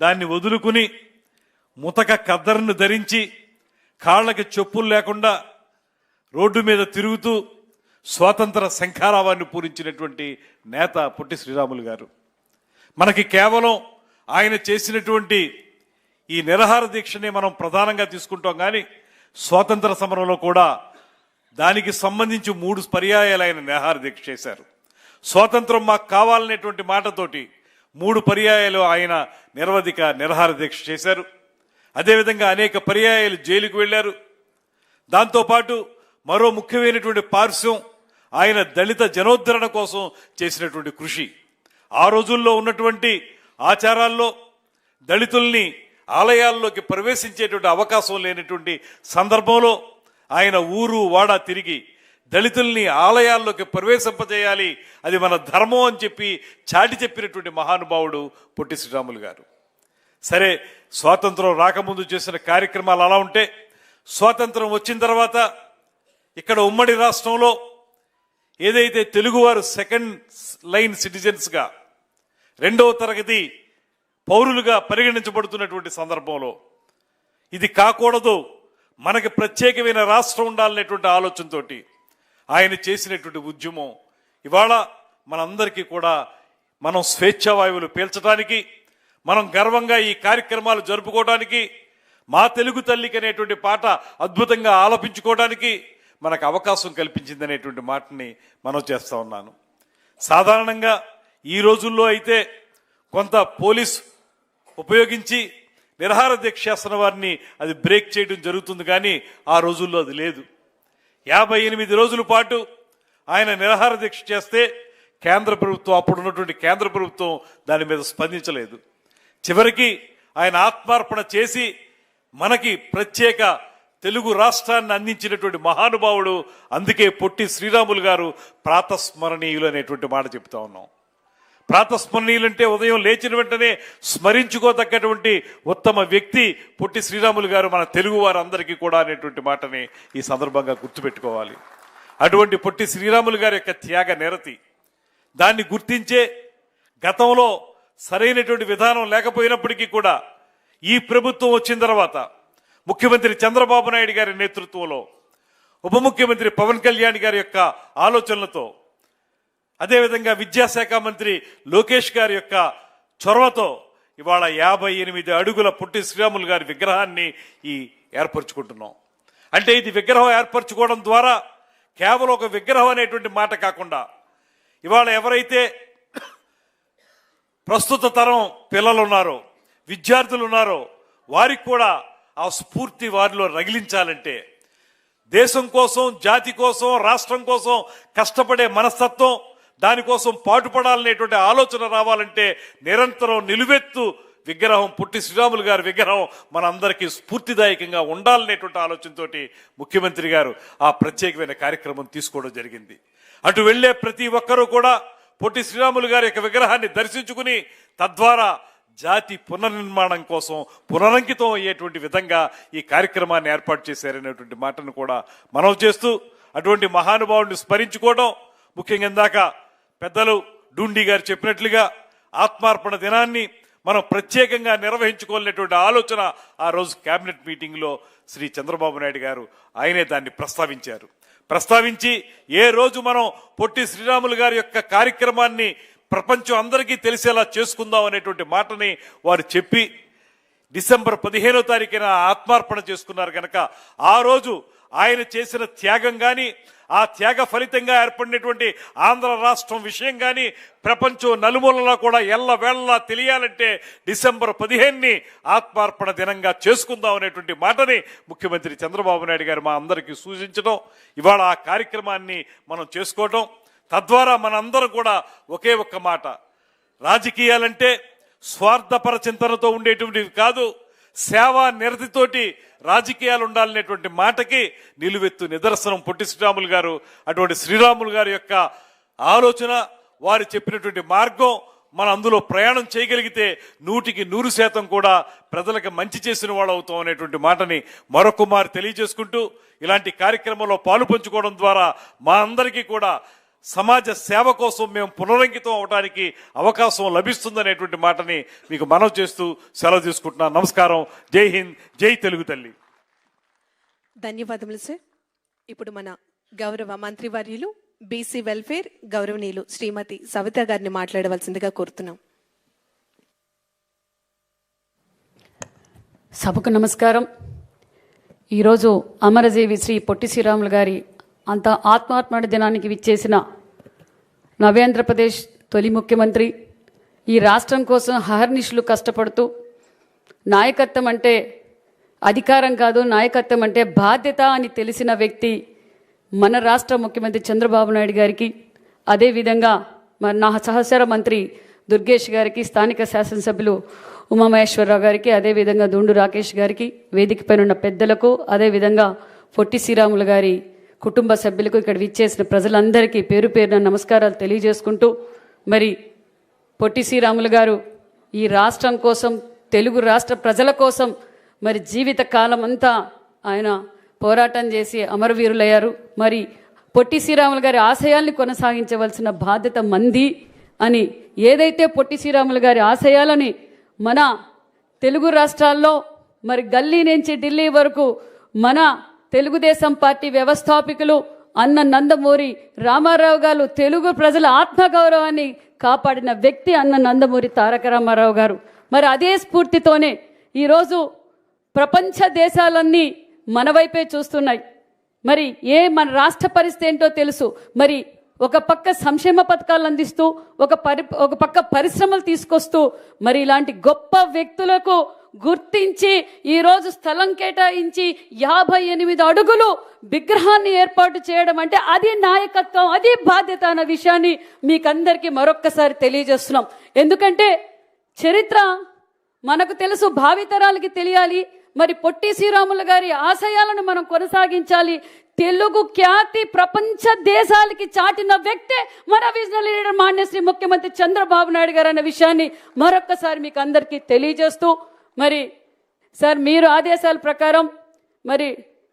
దాన్ని వదులుకుని ముతక కద్దరును ధరించి కాళ్ళకి చెప్పులు లేకుండా రోడ్డు మీద తిరుగుతూ స్వాతంత్ర శంఖారావాన్ని పూరించినటువంటి నేత పొట్టి శ్రీరాములు గారు. మనకి కేవలం ఆయన చేసినటువంటి ఈ నిరాహార దీక్షనే మనం ప్రధానంగా తీసుకుంటాం, కానీ స్వాతంత్ర సమరంలో కూడా దానికి సంబంధించి 3 పర్యాయాలు ఆయన నిరాహార దీక్ష చేశారు. స్వాతంత్రం మాకు కావాలనేటువంటి మాటతోటి 3 పర్యాయాలు ఆయన నిరవధిక నిరాహార దీక్ష చేశారు. అదేవిధంగా అనేక పర్యాయాలు జైలుకు వెళ్లారు. దాంతోపాటు మరో ముఖ్యమైనటువంటి పార్శ్వం ఆయన దళిత జనోద్ధరణ కోసం చేసినటువంటి కృషి. ఆ రోజుల్లో ఉన్నటువంటి ఆచారాల్లో దళితుల్ని ఆలయాల్లోకి ప్రవేశించేటువంటి అవకాశం లేనటువంటి సందర్భంలో ఆయన ఊరు వాడ తిరిగి దళితుల్ని ఆలయాల్లోకి ప్రవేశింపజేయాలి, అది మన ధర్మం అని చెప్పి చాటి చెప్పినటువంటి మహానుభావుడు పొట్టి శ్రీరాములు గారు. సరే, స్వాతంత్రం రాకముందు చేసిన కార్యక్రమాలు అలా ఉంటే, స్వాతంత్రం వచ్చిన తర్వాత ఇక్కడ ఉమ్మడి రాష్ట్రంలో ఏదైతే తెలుగువారు సెకండ్ లైన్ సిటిజన్స్గా, 2వ తరగతి పౌరులుగా పరిగణించబడుతున్నటువంటి సందర్భంలో ఇది కాకూడదు, మనకి ప్రత్యేకమైన రాష్ట్రం ఉండాలనేటువంటి ఆలోచనతో ఆయన చేసినటువంటి ఉద్యమం ఇవాళ మనందరికీ కూడా మనం స్వేచ్ఛావాయువులు పీల్చడానికి, మనం గర్వంగా ఈ కార్యక్రమాలు జరుపుకోవడానికి, మా తెలుగు తల్లికి అనేటువంటి పాట అద్భుతంగా ఆలపించుకోవడానికి మనకు అవకాశం కల్పించిందనేటువంటి మాటని మనం చేస్తా ఉన్నాను. సాధారణంగా ఈ రోజుల్లో అయితే కొంత పోలీస్ ఉపయోగించి నిరాహార దీక్ష చేస్తున్న వారిని అది బ్రేక్ చేయడం జరుగుతుంది, కానీ ఆ రోజుల్లో అది లేదు. 58 రోజుల పాటు ఆయన నిరాహార దీక్ష చేస్తే కేంద్ర ప్రభుత్వం, అప్పుడున్నటువంటి కేంద్ర ప్రభుత్వం దాని మీద స్పందించలేదు. చివరికి ఆయన ఆత్మార్పణ చేసి మనకి ప్రత్యేక తెలుగు రాష్ట్రాన్ని అందించినటువంటి మహానుభావుడు. అందుకే పొట్టి శ్రీరాములు గారు ప్రాతస్మరణీయులు అనేటువంటి మాట చెప్తా ఉన్నాం. ప్రాతస్మరణీయులంటే ఉదయం లేచిన వెంటనే స్మరించుకోదగ్గటువంటి ఉత్తమ వ్యక్తి పొట్టి శ్రీరాములు గారు మన తెలుగు వారందరికీ కూడా అనేటువంటి మాటని ఈ సందర్భంగా గుర్తుపెట్టుకోవాలి. అటువంటి పొట్టి శ్రీరాములు గారి యొక్క త్యాగ నిరతి దాన్ని గుర్తించే గతంలో సరైనటువంటి విధానం లేకపోయినప్పటికీ కూడా ఈ ప్రభుత్వం వచ్చిన తర్వాత ముఖ్యమంత్రి చంద్రబాబు నాయుడు గారి నేతృత్వంలో ఉప ముఖ్యమంత్రి పవన్ కళ్యాణ్ గారి యొక్క ఆలోచనలతో అదేవిధంగా విద్యాశాఖ మంత్రి లోకేష్ గారి యొక్క చొరవతో ఇవాళ 58 అడుగుల పొట్టి శ్రీరాములు గారి విగ్రహాన్ని ఏర్పరచుకుంటున్నాం. అంటే ఇది విగ్రహం ఏర్పరచుకోవడం ద్వారా కేవలం ఒక విగ్రహం అనేటువంటి మాట కాకుండా ఇవాళ ఎవరైతే ప్రస్తుత తరం పిల్లలు ఉన్నారో విద్యార్థులు ఉన్నారో వారికి కూడా ఆ స్ఫూర్తి వారిలో రగిలించాలంటే దేశం కోసం జాతి కోసం రాష్ట్రం కోసం కష్టపడే మనస్తత్వం దానికోసం పాటుపడాలనేటువంటి ఆలోచన రావాలంటే నిరంతరం నిలువెత్తు విగ్రహం పొట్టి శ్రీరాములు గారి విగ్రహం మనందరికీ స్ఫూర్తిదాయకంగా ఉండాలనేటువంటి ఆలోచనతోటి ముఖ్యమంత్రి గారు ఆ ప్రత్యేకమైన కార్యక్రమం తీసుకోవడం జరిగింది. అటు వెళ్లే ప్రతి ఒక్కరూ కూడా పొట్టి శ్రీరాములు గారి యొక్క విగ్రహాన్ని దర్శించుకుని తద్వారా జాతి పునర్నిర్మాణం కోసం పునరంకితం అయ్యేటువంటి విధంగా ఈ కార్యక్రమాన్ని ఏర్పాటు చేశారనేటువంటి మాటను కూడా మనవి చేస్తూ అటువంటి మహానుభావుడిని స్మరించుకోవడం ముఖ్యంగా ఇందాక పెద్దలు డూండి గారు చెప్పినట్లుగా ఆత్మార్పణ దినాన్ని మనం ప్రత్యేకంగా నిర్వహించుకోవాలనేటువంటి ఆలోచన ఆ రోజు కేబినెట్ మీటింగ్లో శ్రీ చంద్రబాబు నాయుడు గారు ఆయనే దాన్ని ప్రస్తావించి ఏ రోజు మనం పొట్టి శ్రీరాములు గారి యొక్క కార్యక్రమాన్ని ప్రపంచం అందరికీ తెలిసేలా చేసుకుందాం అనేటువంటి మాటని వారు చెప్పి డిసెంబర్ 15వ తారీఖున ఆత్మార్పణ చేసుకున్నారు కనుక ఆ రోజు ఆయన చేసిన త్యాగం కానీ ఆ త్యాగ ఫలితంగా ఏర్పడినటువంటి ఆంధ్ర రాష్ట్రం విషయం కానీ ప్రపంచం నలుమూలలా కూడా ఎల్లవేళలా తెలియాలంటే డిసెంబర్ 15ని ఆత్మార్పణ దినంగా చేసుకుందాం అనేటువంటి మాటని ముఖ్యమంత్రి చంద్రబాబు నాయుడు గారు మా అందరికీ సూచించడం ఇవాళ ఆ కార్యక్రమాన్ని మనం చేసుకోవడం తద్వారా మనందరం కూడా ఒకే ఒక్క మాట రాజకీయాలంటే స్వార్థపర చింతనతో ఉండేటువంటివి కాదు సేవా నిరతితోటి రాజకీయాలు ఉండాలనేటువంటి మాటకి నిలువెత్తు నిదర్శనం పొట్టి శ్రీరాములు గారు. అటువంటి శ్రీరాములు గారి యొక్క ఆలోచన వారు చెప్పినటువంటి మార్గం మనం అందులో ప్రయాణం చేయగలిగితే 100% కూడా ప్రజలకు మంచి చేసిన వాళ్ళు అవుతాం అనేటువంటి మాటని మరొక మారు తెలియజేసుకుంటూ ఇలాంటి కార్యక్రమంలో పాలు పంచుకోవడం ద్వారా మా అందరికీ కూడా సమాజ సేవ కోసం మేము పునరంకితం అవడానికి అవకాశం లభిస్తుందనేటువంటి మాటని మీకు మనవి చేస్తూ సెలవు తీసుకుంటున్నాను. నమస్కారం. జై హింద్. జై తెలుగు తల్లి. ధన్యవాదములు సార్. ఇప్పుడు మన గౌరవ మంత్రివర్యులు బీసీ వెల్ఫేర్ గౌరవనీయులు శ్రీమతి సవిత గారిని మాట్లాడవలసిందిగా కోరుతున్నాం. సభకు నమస్కారం. ఈరోజు అమరజీవి శ్రీ పొట్టి శ్రీరాములు గారి అంత ఆత్మార్పణ దినానికి విచ్చేసిన నవ్యాంధ్రప్రదేశ్ తొలి ముఖ్యమంత్రి, ఈ రాష్ట్రం కోసం హహర్నిశలు కష్టపడుతూ నాయకత్వం అంటే అధికారం కాదు, నాయకత్వం అంటే బాధ్యత అని తెలిసిన వ్యక్తి మన రాష్ట్ర ముఖ్యమంత్రి చంద్రబాబు నాయుడు గారికి, అదేవిధంగా నా సహచర మంత్రి దుర్గేష్ గారికి, స్థానిక శాసనసభ్యులు ఉమామహేశ్వరరావు గారికి, అదేవిధంగా దూండు రాకేష్ గారికి, వేదికపైన ఉన్న పెద్దలకు, అదేవిధంగా పొట్టి శ్రీరాములు గారి కుటుంబ సభ్యులకు, ఇక్కడ విచ్చేసిన ప్రజలందరికీ పేరు పేరున నమస్కారాలు తెలియజేసుకుంటూ, మరి పొట్టి శ్రీరాములు గారు ఈ రాష్ట్రం కోసం, తెలుగు రాష్ట్ర ప్రజల కోసం మరి జీవిత కాలం అంతా ఆయన పోరాటం చేసి అమరవీరులయ్యారు. మరి పొట్టి శ్రీరాములు గారి ఆశయాల్ని కొనసాగించవలసిన బాధ్యత మంది అని, ఏదైతే పొట్టి శ్రీరాములు గారి ఆశయాలని మన తెలుగు రాష్ట్రాల్లో మరి గల్లీ నుంచి ఢిల్లీ వరకు మన తెలుగుదేశం పార్టీ వ్యవస్థాపకులు అన్న నందమూరి రామారావు గారు తెలుగు ప్రజల ఆత్మగౌరవాన్ని కాపాడిన వ్యక్తి అన్న నందమూరి తారక రామారావు గారు. మరి అదే స్ఫూర్తితోనే ఈరోజు ప్రపంచ దేశాలన్నీ మన వైపే చూస్తున్నాయి. మరి మన రాష్ట్ర పరిస్థితి ఏంటో తెలుసు. మరి ఒక పక్క సంక్షేమ పథకాలు అందిస్తూ ఒక పక్క పరిశ్రమలు తీసుకొస్తూ మరి ఇలాంటి గొప్ప వ్యక్తులకు గుర్తించి ఈరోజు స్థలం కేటాయించి 58 అడుగులు విగ్రహాన్ని ఏర్పాటు చేయడం అంటే అది నాయకత్వం, అది బాధ్యత అన్న విషయాన్ని మీకందరికీ మరొక్కసారి తెలియజేస్తున్నాం. ఎందుకంటే చరిత్ర మనకు తెలుసు, భావితరాలకి తెలియాలి. మరి పొట్టి శ్రీరాములు గారి ఆశయాలను మనం కొనసాగించాలి. తెలుగు ఖ్యాతి ప్రపంచ దేశాలకి చాటిన వ్యక్తే మన విజనరీ లీడర్ మాన్యశ్రీ ముఖ్యమంత్రి చంద్రబాబు నాయుడు గారు అన్న విషయాన్ని మరొక్కసారి మీకు అందరికీ తెలియజేస్తూ, మరి సార్ మీరు ఆదేశాల ప్రకారం మరి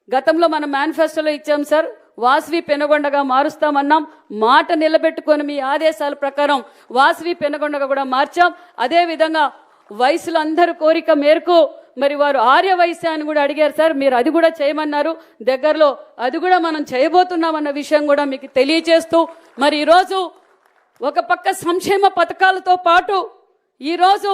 గతంలో మనం మేనిఫెస్టోలో ఇచ్చాం సార్, వాసవి పెనుగొండగా మారుస్తామన్నాం. మాట నిలబెట్టుకొని మీ ఆదేశాల ప్రకారం వాసవి పెనుగొండగా కూడా మార్చాం. అదేవిధంగా వయసులో అందరి కోరిక మేరకు మరి వారు ఆర్య వైశ్యాన్ని కూడా అడిగారు సార్, మీరు అది కూడా చేయమన్నారు. దగ్గరలో అది కూడా మనం చేయబోతున్నామన్న విషయం కూడా మీకు తెలియజేస్తూ, మరి ఈరోజు ఒక పక్క సంక్షేమ పథకాలతో పాటు ఈరోజు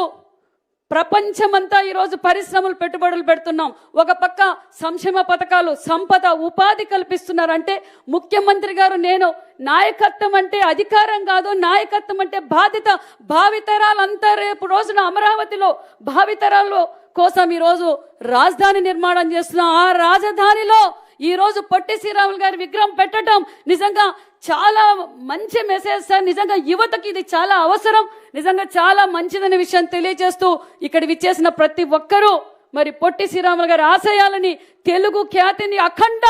ప్రపంచమంతా ఈరోజు పరిశ్రమలు పెట్టుబడులు పెడుతున్నాం. ఒక పక్క సంక్షేమ పథకాలు, సంపద, ఉపాధి కల్పిస్తున్నారంటే ముఖ్యమంత్రి గారు నేను నాయకత్వం అంటే అధికారం కాదు, నాయకత్వం అంటే బాధ్యత. భావితరాలంతా రేపు రోజున అమరావతిలో భావితరాల కోసం ఈరోజు రాజధాని నిర్మాణం చేస్తున్నాం. ఆ రాజధానిలో ఈరోజు పొట్టి శ్రీరాములు గారి విగ్రహం పెట్టడం నిజంగా చాలా మంచి మెసేజ్ సార్. నిజంగా యువతకి ఇది చాలా అవసరం, నిజంగా చాలా మంచిదనే విషయం తెలియజేస్తూ ఇక్కడ విచ్చేసిన ప్రతి ఒక్కరూ మరి పొట్టి శ్రీరాములు గారి ఆశయాలని, తెలుగు ఖ్యాతిని అఖండ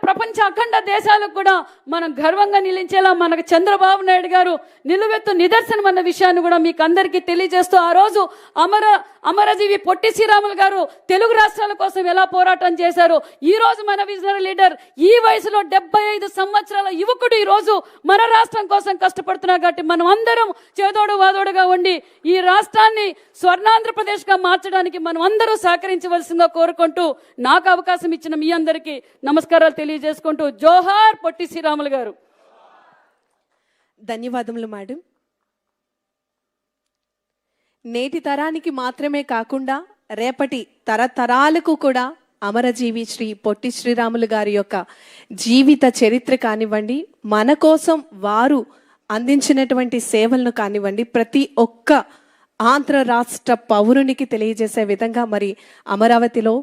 ప్రపంచ అఖండ దేశాలకు కూడా మనం గర్వంగా నిలిచేలా మనకు చంద్రబాబు నాయుడు గారు నిలువెత్తు నిదర్శనం అన్న విషయాన్ని కూడా మీకు అందరికీ తెలియజేస్తూ, ఆ రోజు అమరజీవి పొట్టి శ్రీరాములు గారు తెలుగు రాష్ట్రాల కోసం ఎలా పోరాటం చేశారు, ఈ రోజు మన విజనరీ లీడర్ ఈ వయసులో 75 సంవత్సరాల యువకుడు ఈ రోజు మన రాష్ట్రం కోసం కష్టపడుతున్నారు. కాబట్టి మనం అందరం చేదోడు వాదోడుగా ఉండి ఈ రాష్ట్రాన్ని స్వర్ణాంధ్రప్రదేశ్ గా మార్చడానికి మనం అందరూ సహకరించవలసిందిగా కోరుకుంటూ, నాకు అవకాశం ఇచ్చిన మీ అందరికీ నమస్కారాలు తెలియజేసుకుంటూ, జోహార్ పొట్టి శ్రీరాములు గారు. ధన్యవాదములు మేడం. నేటి తరానికి మాత్రమే కాకుండా రేపటి తరతరాలకు కూడా అమరజీవి శ్రీ పొట్టి శ్రీరాములు గారి యొక్క జీవిత చరిత్ర కానివ్వండి, మన కోసం వారు అందించినటువంటి సేవలను కానివ్వండి, ప్రతి ఒక్క ఆంధ్ర రాష్ట్ర పౌరునికి తెలియజేసే విధంగా మరి అమరావతిలో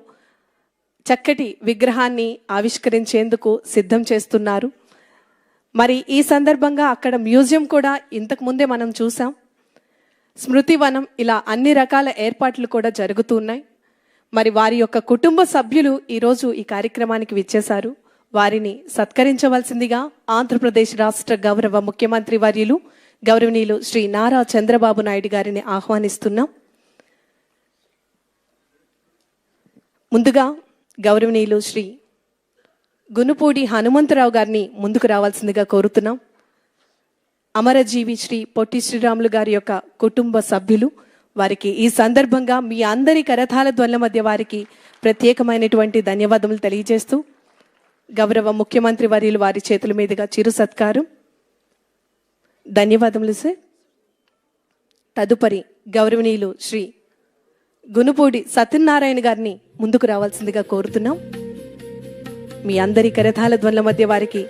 చక్కటి విగ్రహాన్ని ఆవిష్కరించేందుకు సిద్ధం చేస్తున్నారు. మరి ఈ సందర్భంగా అక్కడ మ్యూజియం కూడా ఇంతకు ముందే మనం చూసాం, స్మృతివనం, ఇలా అన్ని రకాల ఏర్పాట్లు కూడా జరుగుతున్నాయి. మరి వారి యొక్క కుటుంబ సభ్యులు ఈరోజు ఈ కార్యక్రమానికి విచ్చేశారు. వారిని సత్కరించవలసిందిగా ఆంధ్రప్రదేశ్ రాష్ట్ర గౌరవ ముఖ్యమంత్రి వర్యులు గౌరవనీయులు శ్రీ నారా చంద్రబాబు నాయుడు గారిని ఆహ్వానిస్తున్నాం. ముందుగా గౌరవనీయులు శ్రీ గునుపూడి హనుమంతరావు గారిని ముందుకు రావాల్సిందిగా కోరుతున్నాం. అమరజీవి శ్రీ పొట్టి శ్రీరాములు గారి యొక్క కుటుంబ సభ్యులు, వారికి ఈ సందర్భంగా మీ అందరి కరతాళ ధ్వనుల మధ్య వారికి ప్రత్యేకమైనటువంటి ధన్యవాదములు తెలియజేస్తూ గౌరవ ముఖ్యమంత్రి వర్యులు వారి చేతుల మీదుగా చిరు సత్కారం. ధన్యవాదములు సార్. తదుపరి గౌరవనీయులు శ్రీ గునుపూడి సత్యనారాయణ గారిని ముందుకు రావాల్సిందిగా కోరుతున్నాం. మీ అందరి కరతాళ ధ్వనుల మధ్య వారికి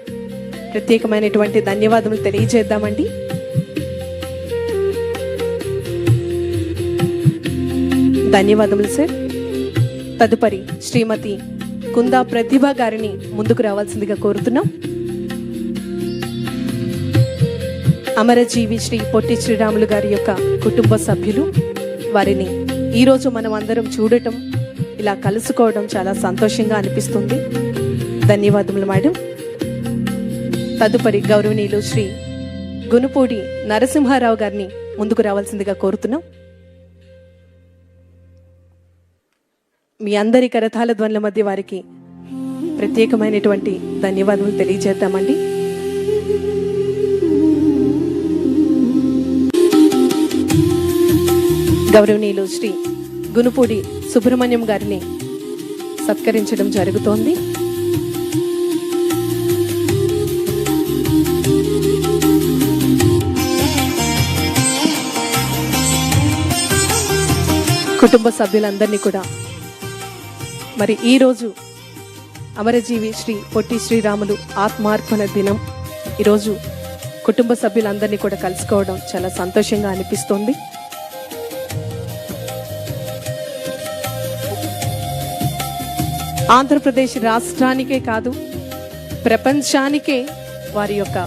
ప్రత్యేకమైనటువంటి ధన్యవాదములు తెలియజేద్దామండి. ధన్యవాదములు సార్. తదుపరి శ్రీమతి కుందా ప్రతిభ గారిని ముందుకు రావాల్సిందిగా కోరుతున్నాం. అమరజీవి శ్రీ పొట్టి శ్రీరాములు గారి యొక్క కుటుంబ సభ్యులు, వారిని ఈరోజు మనం అందరం చూడటం, ఇలా కలుసుకోవడం చాలా సంతోషంగా అనిపిస్తుంది. ధన్యవాదములు మేడం. తదుపరి గౌరవనీయులు శ్రీ గునుపూడి నరసింహారావు గారిని ముందుకు రావాల్సిందిగా కోరుతున్నాం. మీ అందరి కరతాళ ధ్వనుల మధ్య వారికి ప్రత్యేకమైనటువంటి ధన్యవాదాలు తెలియజేద్దామండి. గౌరవనీయులు శ్రీ గునుపూడి సుబ్రహ్మణ్యం గారిని సత్కరించడం జరుగుతోంది. కుటుంబ సభ్యులందరినీ కూడా మరి ఈరోజు అమరజీవి శ్రీ పొట్టి శ్రీరాములు ఆత్మార్పణ దినం. ఈరోజు కుటుంబ సభ్యులందరినీ కూడా కలుసుకోవడం చాలా సంతోషంగా అనిపిస్తోంది. ఆంధ్రప్రదేశ్ రాష్ట్రానికే కాదు, ప్రపంచానికే వారి యొక్క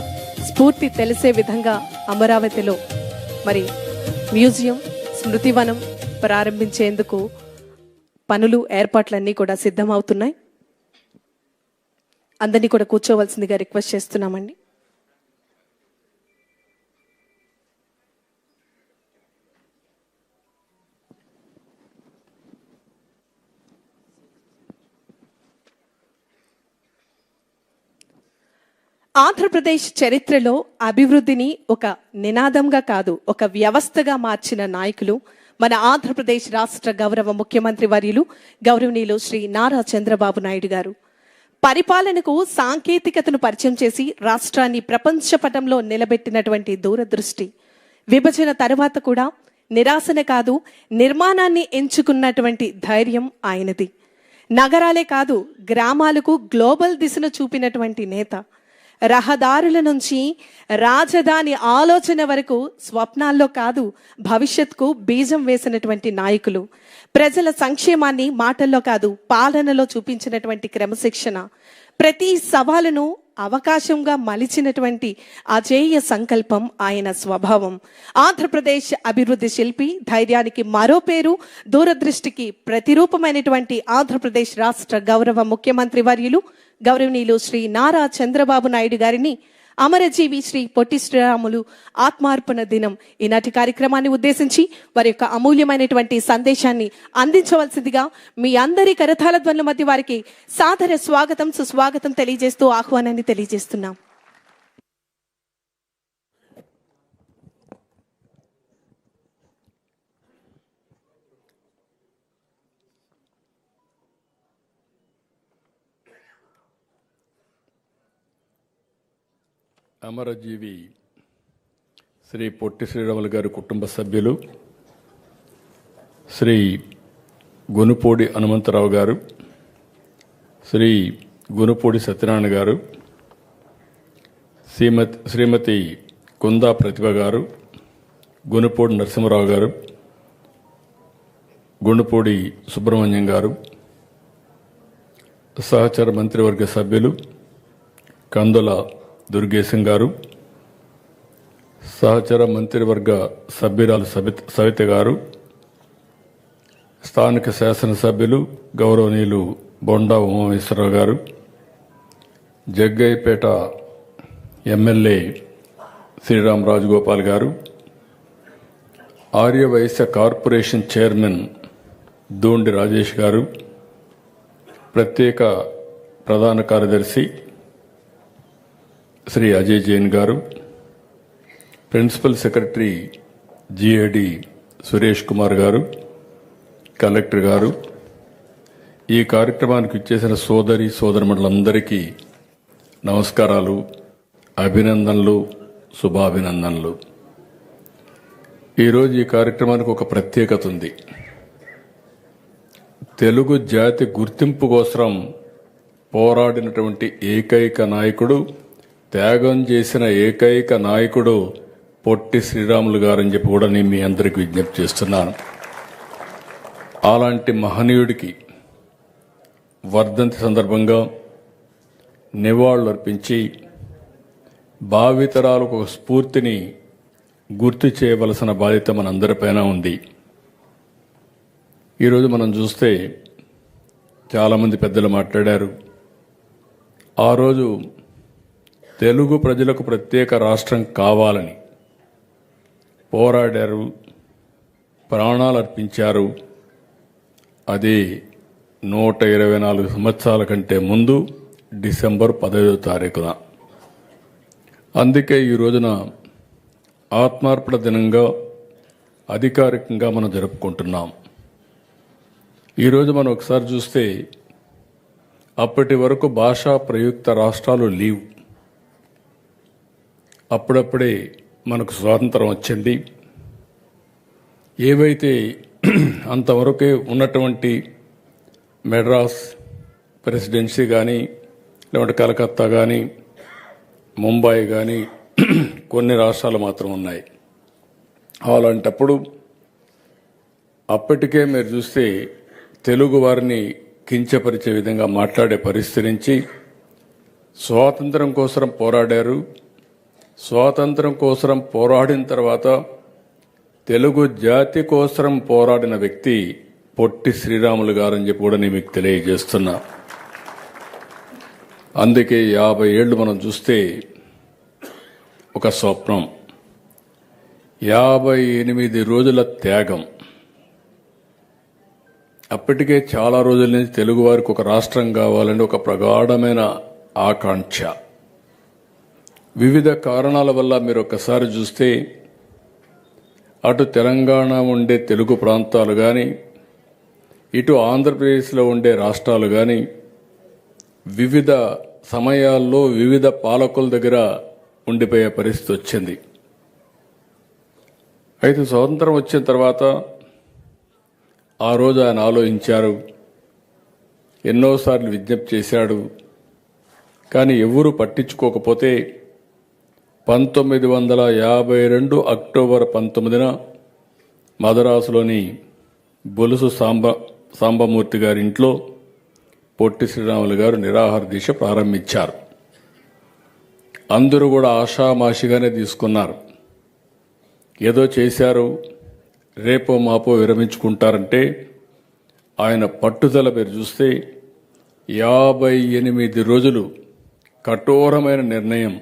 స్ఫూర్తి తెలిసే విధంగా అమరావతిలో మరి మ్యూజియం, స్మృతివనం ప్రారంభించేందుకు పనులు ఏర్పాట్లన్నీ కూడా సిద్ధమవుతున్నాయి. అందరినీ కూడా కూర్చోవలసిందిగా రిక్వెస్ట్ చేస్తున్నామండి. ఆంధ్రప్రదేశ్ చరిత్రలో అభివృద్ధిని ఒక నినాదంగా కాదు, ఒక వ్యవస్థగా మార్చిన నాయకులు మన ఆంధ్రప్రదేశ్ రాష్ట్ర గౌరవ ముఖ్యమంత్రి వర్యులు గౌరవనీయులు శ్రీ నారా చంద్రబాబు నాయుడు గారు. పరిపాలనకు సాంకేతికతను పరిచయం చేసి రాష్ట్రాన్ని ప్రపంచ పటంలో నిలబెట్టినటువంటి దూరదృష్టి, విభజన తర్వాత కూడా నిరాశన కాదు నిర్మాణాన్ని ఎంచుకున్నటువంటి ధైర్యం ఆయనది. నగరాలే కాదు గ్రామాలకు గ్లోబల్ దిశను చూపినటువంటి నేత. రహదారుల నుంచి రాజధాని ఆలోచన వరకు స్వప్నాల్లో కాదు భవిష్యత్తుకు బీజం వేసినటువంటి నాయకులు. ప్రజల సంక్షేమాన్ని మాటల్లో కాదు పాలనలో చూపించినటువంటి క్రమశిక్షణ, ప్రతి సవాలును అవకాశంగా మలిచినటువంటి అజేయ సంకల్పం ఆయన స్వభావం. ఆంధ్రప్రదేశ్ అభివృద్ధి శిల్పి, ధైర్యానికి మరో పేరు, దూరదృష్టికి ప్రతిరూపమైనటువంటి ఆంధ్రప్రదేశ్ రాష్ట్ర గౌరవ ముఖ్యమంత్రి వర్యులు గౌరవనీయులు శ్రీ నారా చంద్రబాబు నాయుడు గారిని అమరజీవి శ్రీ పొట్టి శ్రీరాములు ఆత్మార్పణ దినం ఈనాటి కార్యక్రమాన్ని ఉద్దేశించి వారి యొక్క అమూల్యమైనటువంటి సందేశాన్ని అందించవలసిందిగా మీ అందరి కరతాళ ధ్వనుల మధ్య వారికి సాదర స్వాగతం సుస్వాగతం తెలియజేస్తూ ఆహ్వానాన్ని తెలియజేస్తున్నాం. అమరజీవి శ్రీ పొట్టి శ్రీరాములు గారి కుటుంబ సభ్యులు శ్రీ గునుపూడి హనుమంతరావు గారు, శ్రీ గునుపూడి సత్యనారాయణ గారు, శ్రీమతి కుందా ప్రతిభ గారు, గునుపూడి నరసింహరావు గారు, గుండుపూడి సుబ్రహ్మణ్యం గారు, సహచర మంత్రివర్గ సభ్యులు కందుల దుర్గేశం గారు, సహచర మంత్రివర్గ సభ్యురాలు సవిత గారు, స్థానిక శాసనసభ్యులు గౌరవనీయులు బొండా ఉమామేశ్వరరావు గారు, జగ్గయ్యపేట ఎమ్మెల్యే శ్రీరామ్ రాజగోపాల్ గారు, ఆర్యవైశ్య కార్పొరేషన్ చైర్మన్ దోండి రాజేష్ గారు, ప్రత్యేక ప్రధాన కార్యదర్శి శ్రీ అజయ్ జైన్ గారు, principal secretary GAD Suresh Kumar గారు, కలెక్టర్ గారు, ఈ కార్యక్రమానికి ఇచ్చేసిన సోదరి సోదరుమండలందరికీ నమస్కారాలు, అభినందనలు, శుభాభినందనలు. ఈరోజు ఈ కార్యక్రమానికి ఒక ప్రత్యేకత ఉంది. తెలుగు జాతి గుర్తింపు కోసం పోరాడినటువంటి ఏకైక నాయకుడు, త్యాగం చేసిన ఏకైక నాయకుడు పొట్టి శ్రీరాములు గారని చెప్పి కూడా నేను మీ అందరికీ విజ్ఞప్తి చేస్తున్నాను. అలాంటి మహనీయుడికి వర్ధంతి సందర్భంగా నివాళులర్పించి భావితరాలకు ఒక స్ఫూర్తిని గుర్తు చేయవలసిన బాధ్యత మనందరిపైన ఉంది. ఈరోజు మనం చూస్తే చాలామంది పెద్దలు మాట్లాడారు. ఆ రోజు తెలుగు ప్రజలకు ప్రత్యేక రాష్ట్రం కావాలని పోరాడారు, ప్రాణాలు అర్పించారు. అది 124 సంవత్సరాల కంటే ముందు డిసెంబర్ 15వ తారీఖున. అందుకే ఈ రోజున ఆత్మార్పణ దినంగా అధికారికంగా మనం జరుపుకుంటున్నాం. ఈరోజు మనం ఒకసారి చూస్తే అప్పటి వరకు భాషా ప్రయుక్త రాష్ట్రాలు లీవ్. అప్పుడప్పుడే మనకు స్వాతంత్రం వచ్చింది. ఏవైతే అంతవరకే ఉన్నటువంటి మెడ్రాస్ ప్రెసిడెన్సీ కానీ, లేదంటే కలకత్తా కానీ, ముంబై కానీ కొన్ని రాష్ట్రాలు మాత్రం ఉన్నాయి. అలాంటప్పుడు అప్పటికే మీరు చూస్తే తెలుగు వారిని కించపరిచే విధంగా మాట్లాడే పరిస్థితి నుంచి స్వాతంత్రం కోసం పోరాడారు. స్వాతంత్రం కోసం పోరాడిన తర్వాత తెలుగు జాతి కోసం పోరాడిన వ్యక్తి పొట్టి శ్రీరాములు గారని చెప్పి కూడా నేను మీకు తెలియజేస్తున్నా. అందుకే 50 ఏళ్ళు మనం చూస్తే ఒక స్వప్నం, 58 రోజుల త్యాగం. అప్పటికే చాలా రోజుల నుంచి తెలుగు వారికి ఒక రాష్ట్రం కావాలని ఒక ప్రగాఢమైన ఆకాంక్ష. వివిధ కారణాల వల్ల మీరు ఒక్కసారి చూస్తే అటు తెలంగాణ ఉండే తెలుగు ప్రాంతాలు కానీ, ఇటు ఆంధ్రప్రదేశ్లో ఉండే రాష్ట్రాలు కానీ వివిధ సమయాల్లో వివిధ పాలకుల దగ్గర ఉండిపోయే పరిస్థితి వచ్చింది. అయితే స్వాతంత్రం వచ్చిన తర్వాత ఆ రోజు ఆయన ఆలోచించారు, ఎన్నోసార్లు విజ్ఞప్తి చేశాడు. కానీ ఎవరూ పట్టించుకోకపోతే 1952 అక్టోబర్ 19న మదరాసులోని బొలుసు సాంబమూర్తి గారి ఇంట్లో పొట్టి శ్రీరాములు గారు నిరాహార దీక్ష ప్రారంభించారు. అందరూ కూడా ఆషామాషిగానే తీసుకున్నారు. ఏదో చేశారు, రేపో మాపో విరమించుకుంటారంటే ఆయన పట్టుదల మీరు చూస్తే 58 రోజులు కఠోరమైన నిర్ణయం,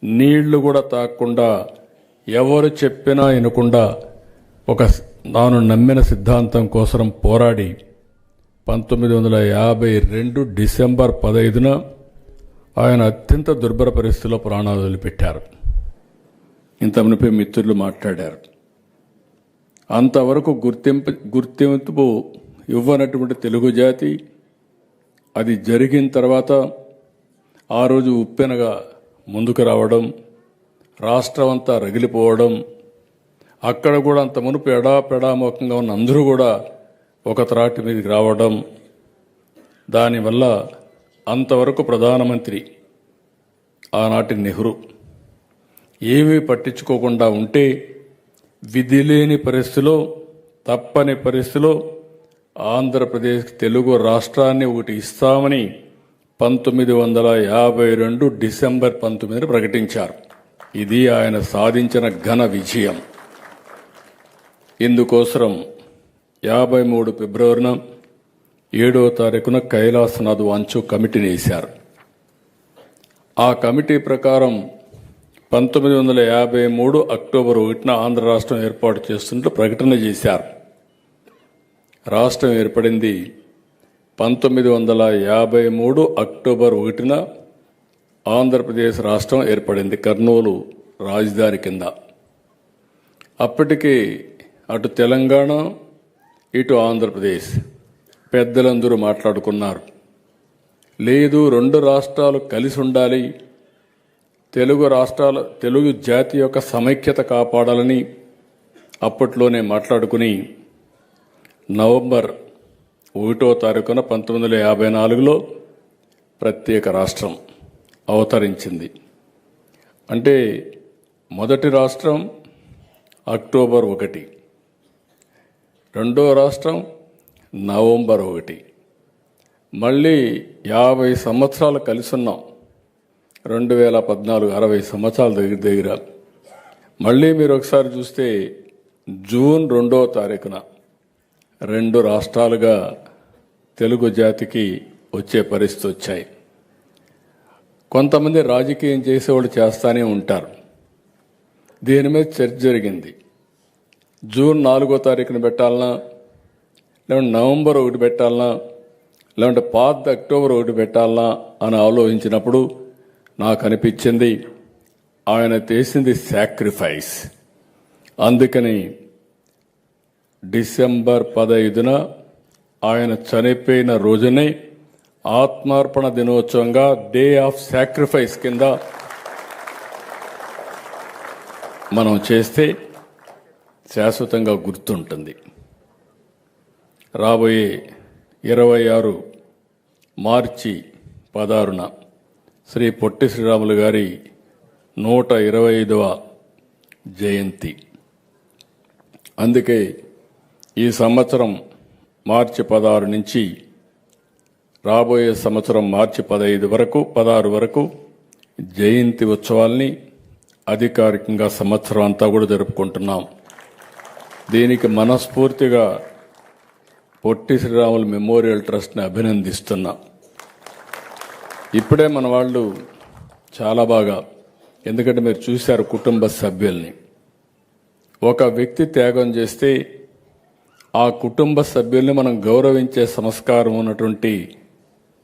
నీళ్లు కూడా తాగకుండా, ఎవరు చెప్పినా వినకుండా ఒక తాను నమ్మిన సిద్ధాంతం కోసం పోరాడి 1952 డిసెంబర్ 15న ఆయన అత్యంత దుర్భర పరిస్థితిలో ప్రాణాలు వదిలిపెట్టారు. ఇంతమంది మిత్రులు మాట్లాడారు. అంతవరకు గుర్తింపు ఇవ్వనటువంటి తెలుగు జాతి అది జరిగిన తర్వాత ఆ రోజు ఉప్పెనగా ముందుకు రావడం, రాష్ట్రం అంతా రగిలిపోవడం, అక్కడ కూడా అంత మునుపు ఎడాపెడామోకంగా ఉన్న అందరూ కూడా ఒక త్రాటి మీదకి రావడం, దానివల్ల అంతవరకు ప్రధానమంత్రి ఆనాటి నెహ్రూ ఏమీ పట్టించుకోకుండా ఉంటే విధి లేని పరిస్థితిలో, తప్పని పరిస్థితిలో ఆంధ్రప్రదేశ్ తెలుగు రాష్ట్రాన్ని ఒకటి ఇస్తామని 1952 డిసెంబర్ 19 ప్రకటించారు. ఇది ఆయన సాధించిన ఘన విజయం. ఇందుకోసం 53 ఫిబ్రవరిన 7వ తారీఖున కైలాసనాథ్ వాంచు కమిటీని వేశారు. ఆ కమిటీ ప్రకారం 1953 అక్టోబర్ 1న ఆంధ్ర రాష్ట్రం ఏర్పాటు చేస్తున్నట్టు ప్రకటన చేశారు. రాష్ట్రం ఏర్పడింది 1953 అక్టోబర్ 1న ఆంధ్రప్రదేశ్ రాష్ట్రం ఏర్పడింది కర్నూలు రాజధాని కింద. అప్పటికి అటు తెలంగాణ ఇటు ఆంధ్రప్రదేశ్ పెద్దలందరూ మాట్లాడుకున్నారు. లేదు, 2 రాష్ట్రాలు కలిసి ఉండాలి, తెలుగు జాతి యొక్క సమైక్యత కాపాడాలని అప్పట్లోనే మాట్లాడుకుని నవంబర్ 1వ తారీఖున 1954లో ప్రత్యేక రాష్ట్రం అవతరించింది. అంటే మొదటి రాష్ట్రం అక్టోబర్ 1, రెండో రాష్ట్రం నవంబర్ 1. మళ్ళీ 50 సంవత్సరాలు కలిసి ఉన్నాం. 2014 60 సంవత్సరాల దగ్గర. మళ్ళీ మీరు ఒకసారి చూస్తే జూన్ 2వ తారీఖున 2 రాష్ట్రాలుగా తెలుగు జాతికి వచ్చే పరిస్థితి వచ్చాయి. కొంతమంది రాజకీయం చేసేవాళ్ళు చేస్తానే ఉంటారు. దీని మీద చర్చ జరిగింది. జూన్ 4వ తారీఖున పెట్టాలనా, లేదంటే నవంబర్ 1 పెట్టాలనా, లేదంటే అక్టోబర్ 1 పెట్టాలనా అని ఆలోచించినప్పుడు నాకు అనిపించింది ఆయన చేసింది సాక్రిఫైస్. అందుకని డిసెంబర్ 15న ఆయన చనిపోయిన రోజునే ఆత్మార్పణ దినోత్సవంగా డే ఆఫ్ సాక్రిఫైస్ కింద మనం చేస్తే శాశ్వతంగా గుర్తుంటుంది. రాబోయే 26 మార్చి 16న శ్రీ పొట్టి శ్రీరాములు గారి 125వ జయంతి. అందుకే ఈ సంవత్సరం మార్చి 16 నుంచి రాబోయే సంవత్సరం మార్చి 16 వరకు జయంతి ఉత్సవాల్ని అధికారికంగా సంవత్సరం అంతా కూడా జరుపుకుంటున్నాం. దీనికి మనస్ఫూర్తిగా పొట్టి శ్రీరాములు మెమోరియల్ ట్రస్ట్ని అభినందిస్తున్నా. ఇప్పుడే మన వాళ్ళు చాలా బాగా, ఎందుకంటే మీరు చూశారు కుటుంబ సభ్యుల్ని, ఒక వ్యక్తి త్యాగం చేస్తే ఆ కుటుంబ సభ్యుల్ని మనం గౌరవించే సంస్కారం ఉన్నటువంటి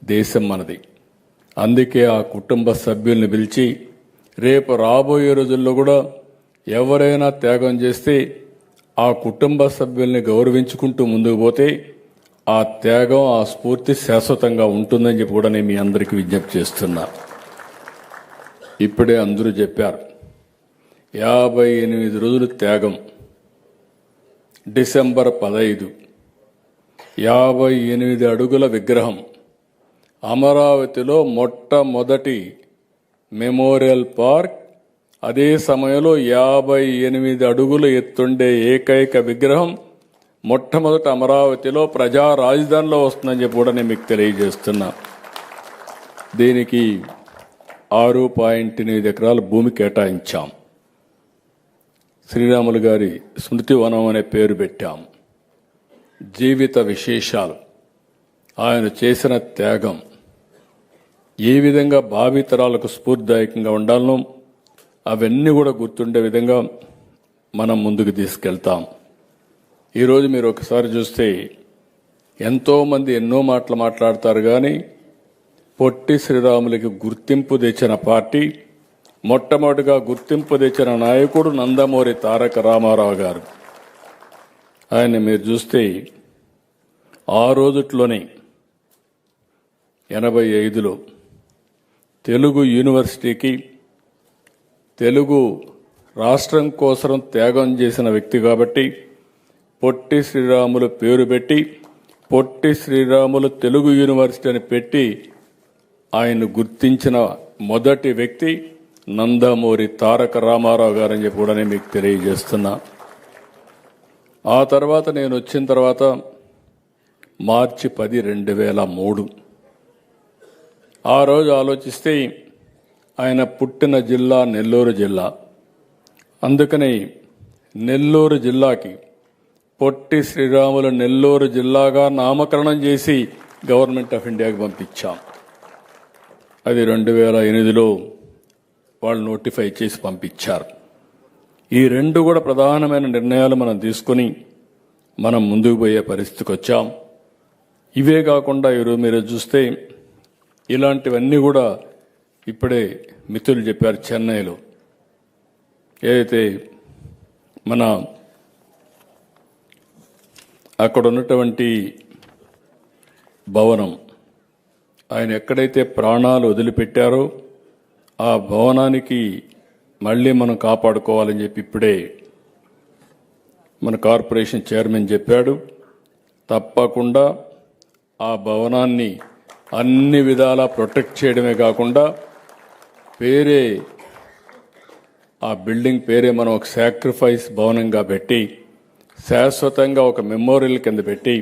దేశం మనది. అందుకే ఆ కుటుంబ సభ్యుల్ని పిలిచి రేపు రాబోయే రోజుల్లో కూడా ఎవరైనా త్యాగం చేస్తే ఆ కుటుంబ సభ్యుల్ని గౌరవించుకుంటూ ముందుకు పోతే ఆ త్యాగం, ఆ స్ఫూర్తి శాశ్వతంగా ఉంటుందని చెప్పి కూడా నేను మీ అందరికీ విజ్ఞప్తి చేస్తున్నా. ఇప్పుడే అందరూ చెప్పారు 58 రోజులు త్యాగం. డిసెంబర్ 15 58 అడుగుల విగ్రహం అమరావతిలో మొట్టమొదటి మెమోరియల్ పార్క్, అదే సమయంలో 58 అడుగులు ఎత్తుండే ఏకైక విగ్రహం మొట్టమొదట అమరావతిలో ప్రజా రాజధానిలో వస్తుందని చెప్పి కూడా నేను మీకు తెలియజేస్తున్నా. దీనికి 6.8 ఎకరాల భూమి కేటాయించాం. శ్రీరాములు గారి స్మృతి వనం అనే పేరు పెట్టాం. జీవిత విశేషాలు, ఆయన చేసిన త్యాగం ఏ విధంగా భావితరాలకు స్ఫూర్తిదాయకంగా ఉండాలనో అవన్నీ కూడా గుర్తుండే విధంగా మనం ముందుకు తీసుకెళ్తాం. ఈరోజు మీరు ఒకసారి చూస్తే ఎంతోమంది ఎన్నో మాటలు మాట్లాడతారు, కానీ పొట్టి శ్రీరాములకి గుర్తింపు తెచ్చిన పార్టీ, మొట్టమొదటిగా గుర్తింపు తెచ్చిన నాయకుడు నందమూరి తారక రామారావు గారు. ఆయన మీరు చూస్తే ఆ రోజుట్లోనే 85లో తెలుగు యూనివర్సిటీకి, తెలుగు రాష్ట్రం కోసం త్యాగం చేసిన వ్యక్తి కాబట్టి పొట్టి శ్రీరాములు పేరు పెట్టి పొట్టి శ్రీరాములు తెలుగు యూనివర్సిటీ అని పెట్టి ఆయన గుర్తించిన మొదటి వ్యక్తి నందమూరి తారక రామారావు గారని చెప్పి కూడా నేను మీకు తెలియజేస్తున్నా. ఆ తర్వాత నేను వచ్చిన తర్వాత మార్చి 10, 2003 ఆ రోజు ఆలోచిస్తే ఆయన పుట్టిన జిల్లా నెల్లూరు జిల్లా. అందుకని నెల్లూరు జిల్లాకి పొట్టి శ్రీరాములు నెల్లూరు జిల్లాగా నామకరణం చేసి గవర్నమెంట్ ఆఫ్ ఇండియాకి పంపించాం. అది 2008లో వాళ్ళు నోటిఫై చేసి పంపించారు. ఈ రెండు కూడా ప్రధానమైన నిర్ణయాలు మనం తీసుకుని మనం ముందుకు పోయే పరిస్థితికి వచ్చాం. ఇవే కాకుండా ఈరోజు మీరు చూస్తే ఇలాంటివన్నీ కూడా ఇప్పుడే మిత్రులు చెప్పారు. చెన్నైలో ఏదైతే మన అక్కడ ఉన్నటువంటి భవనం, ఆయన ఎక్కడైతే ప్రాణాలు వదిలిపెట్టారో ఆ భవనానికి మళ్ళీ మనం కాపాడుకోవాలని చెప్పి ఇప్పుడే మన కార్పొరేషన్ చైర్మన్ చెప్పాడు. తప్పకుండా ఆ భవనాన్ని అన్ని విధాలా ప్రొటెక్ట్ చేయడమే కాకుండా పేరే, ఆ బిల్డింగ్ పేరే మనం ఒక సాక్రిఫైస్ భవనంగా పెట్టి శాశ్వతంగా ఒక మెమోరియల్ కింద పెట్టి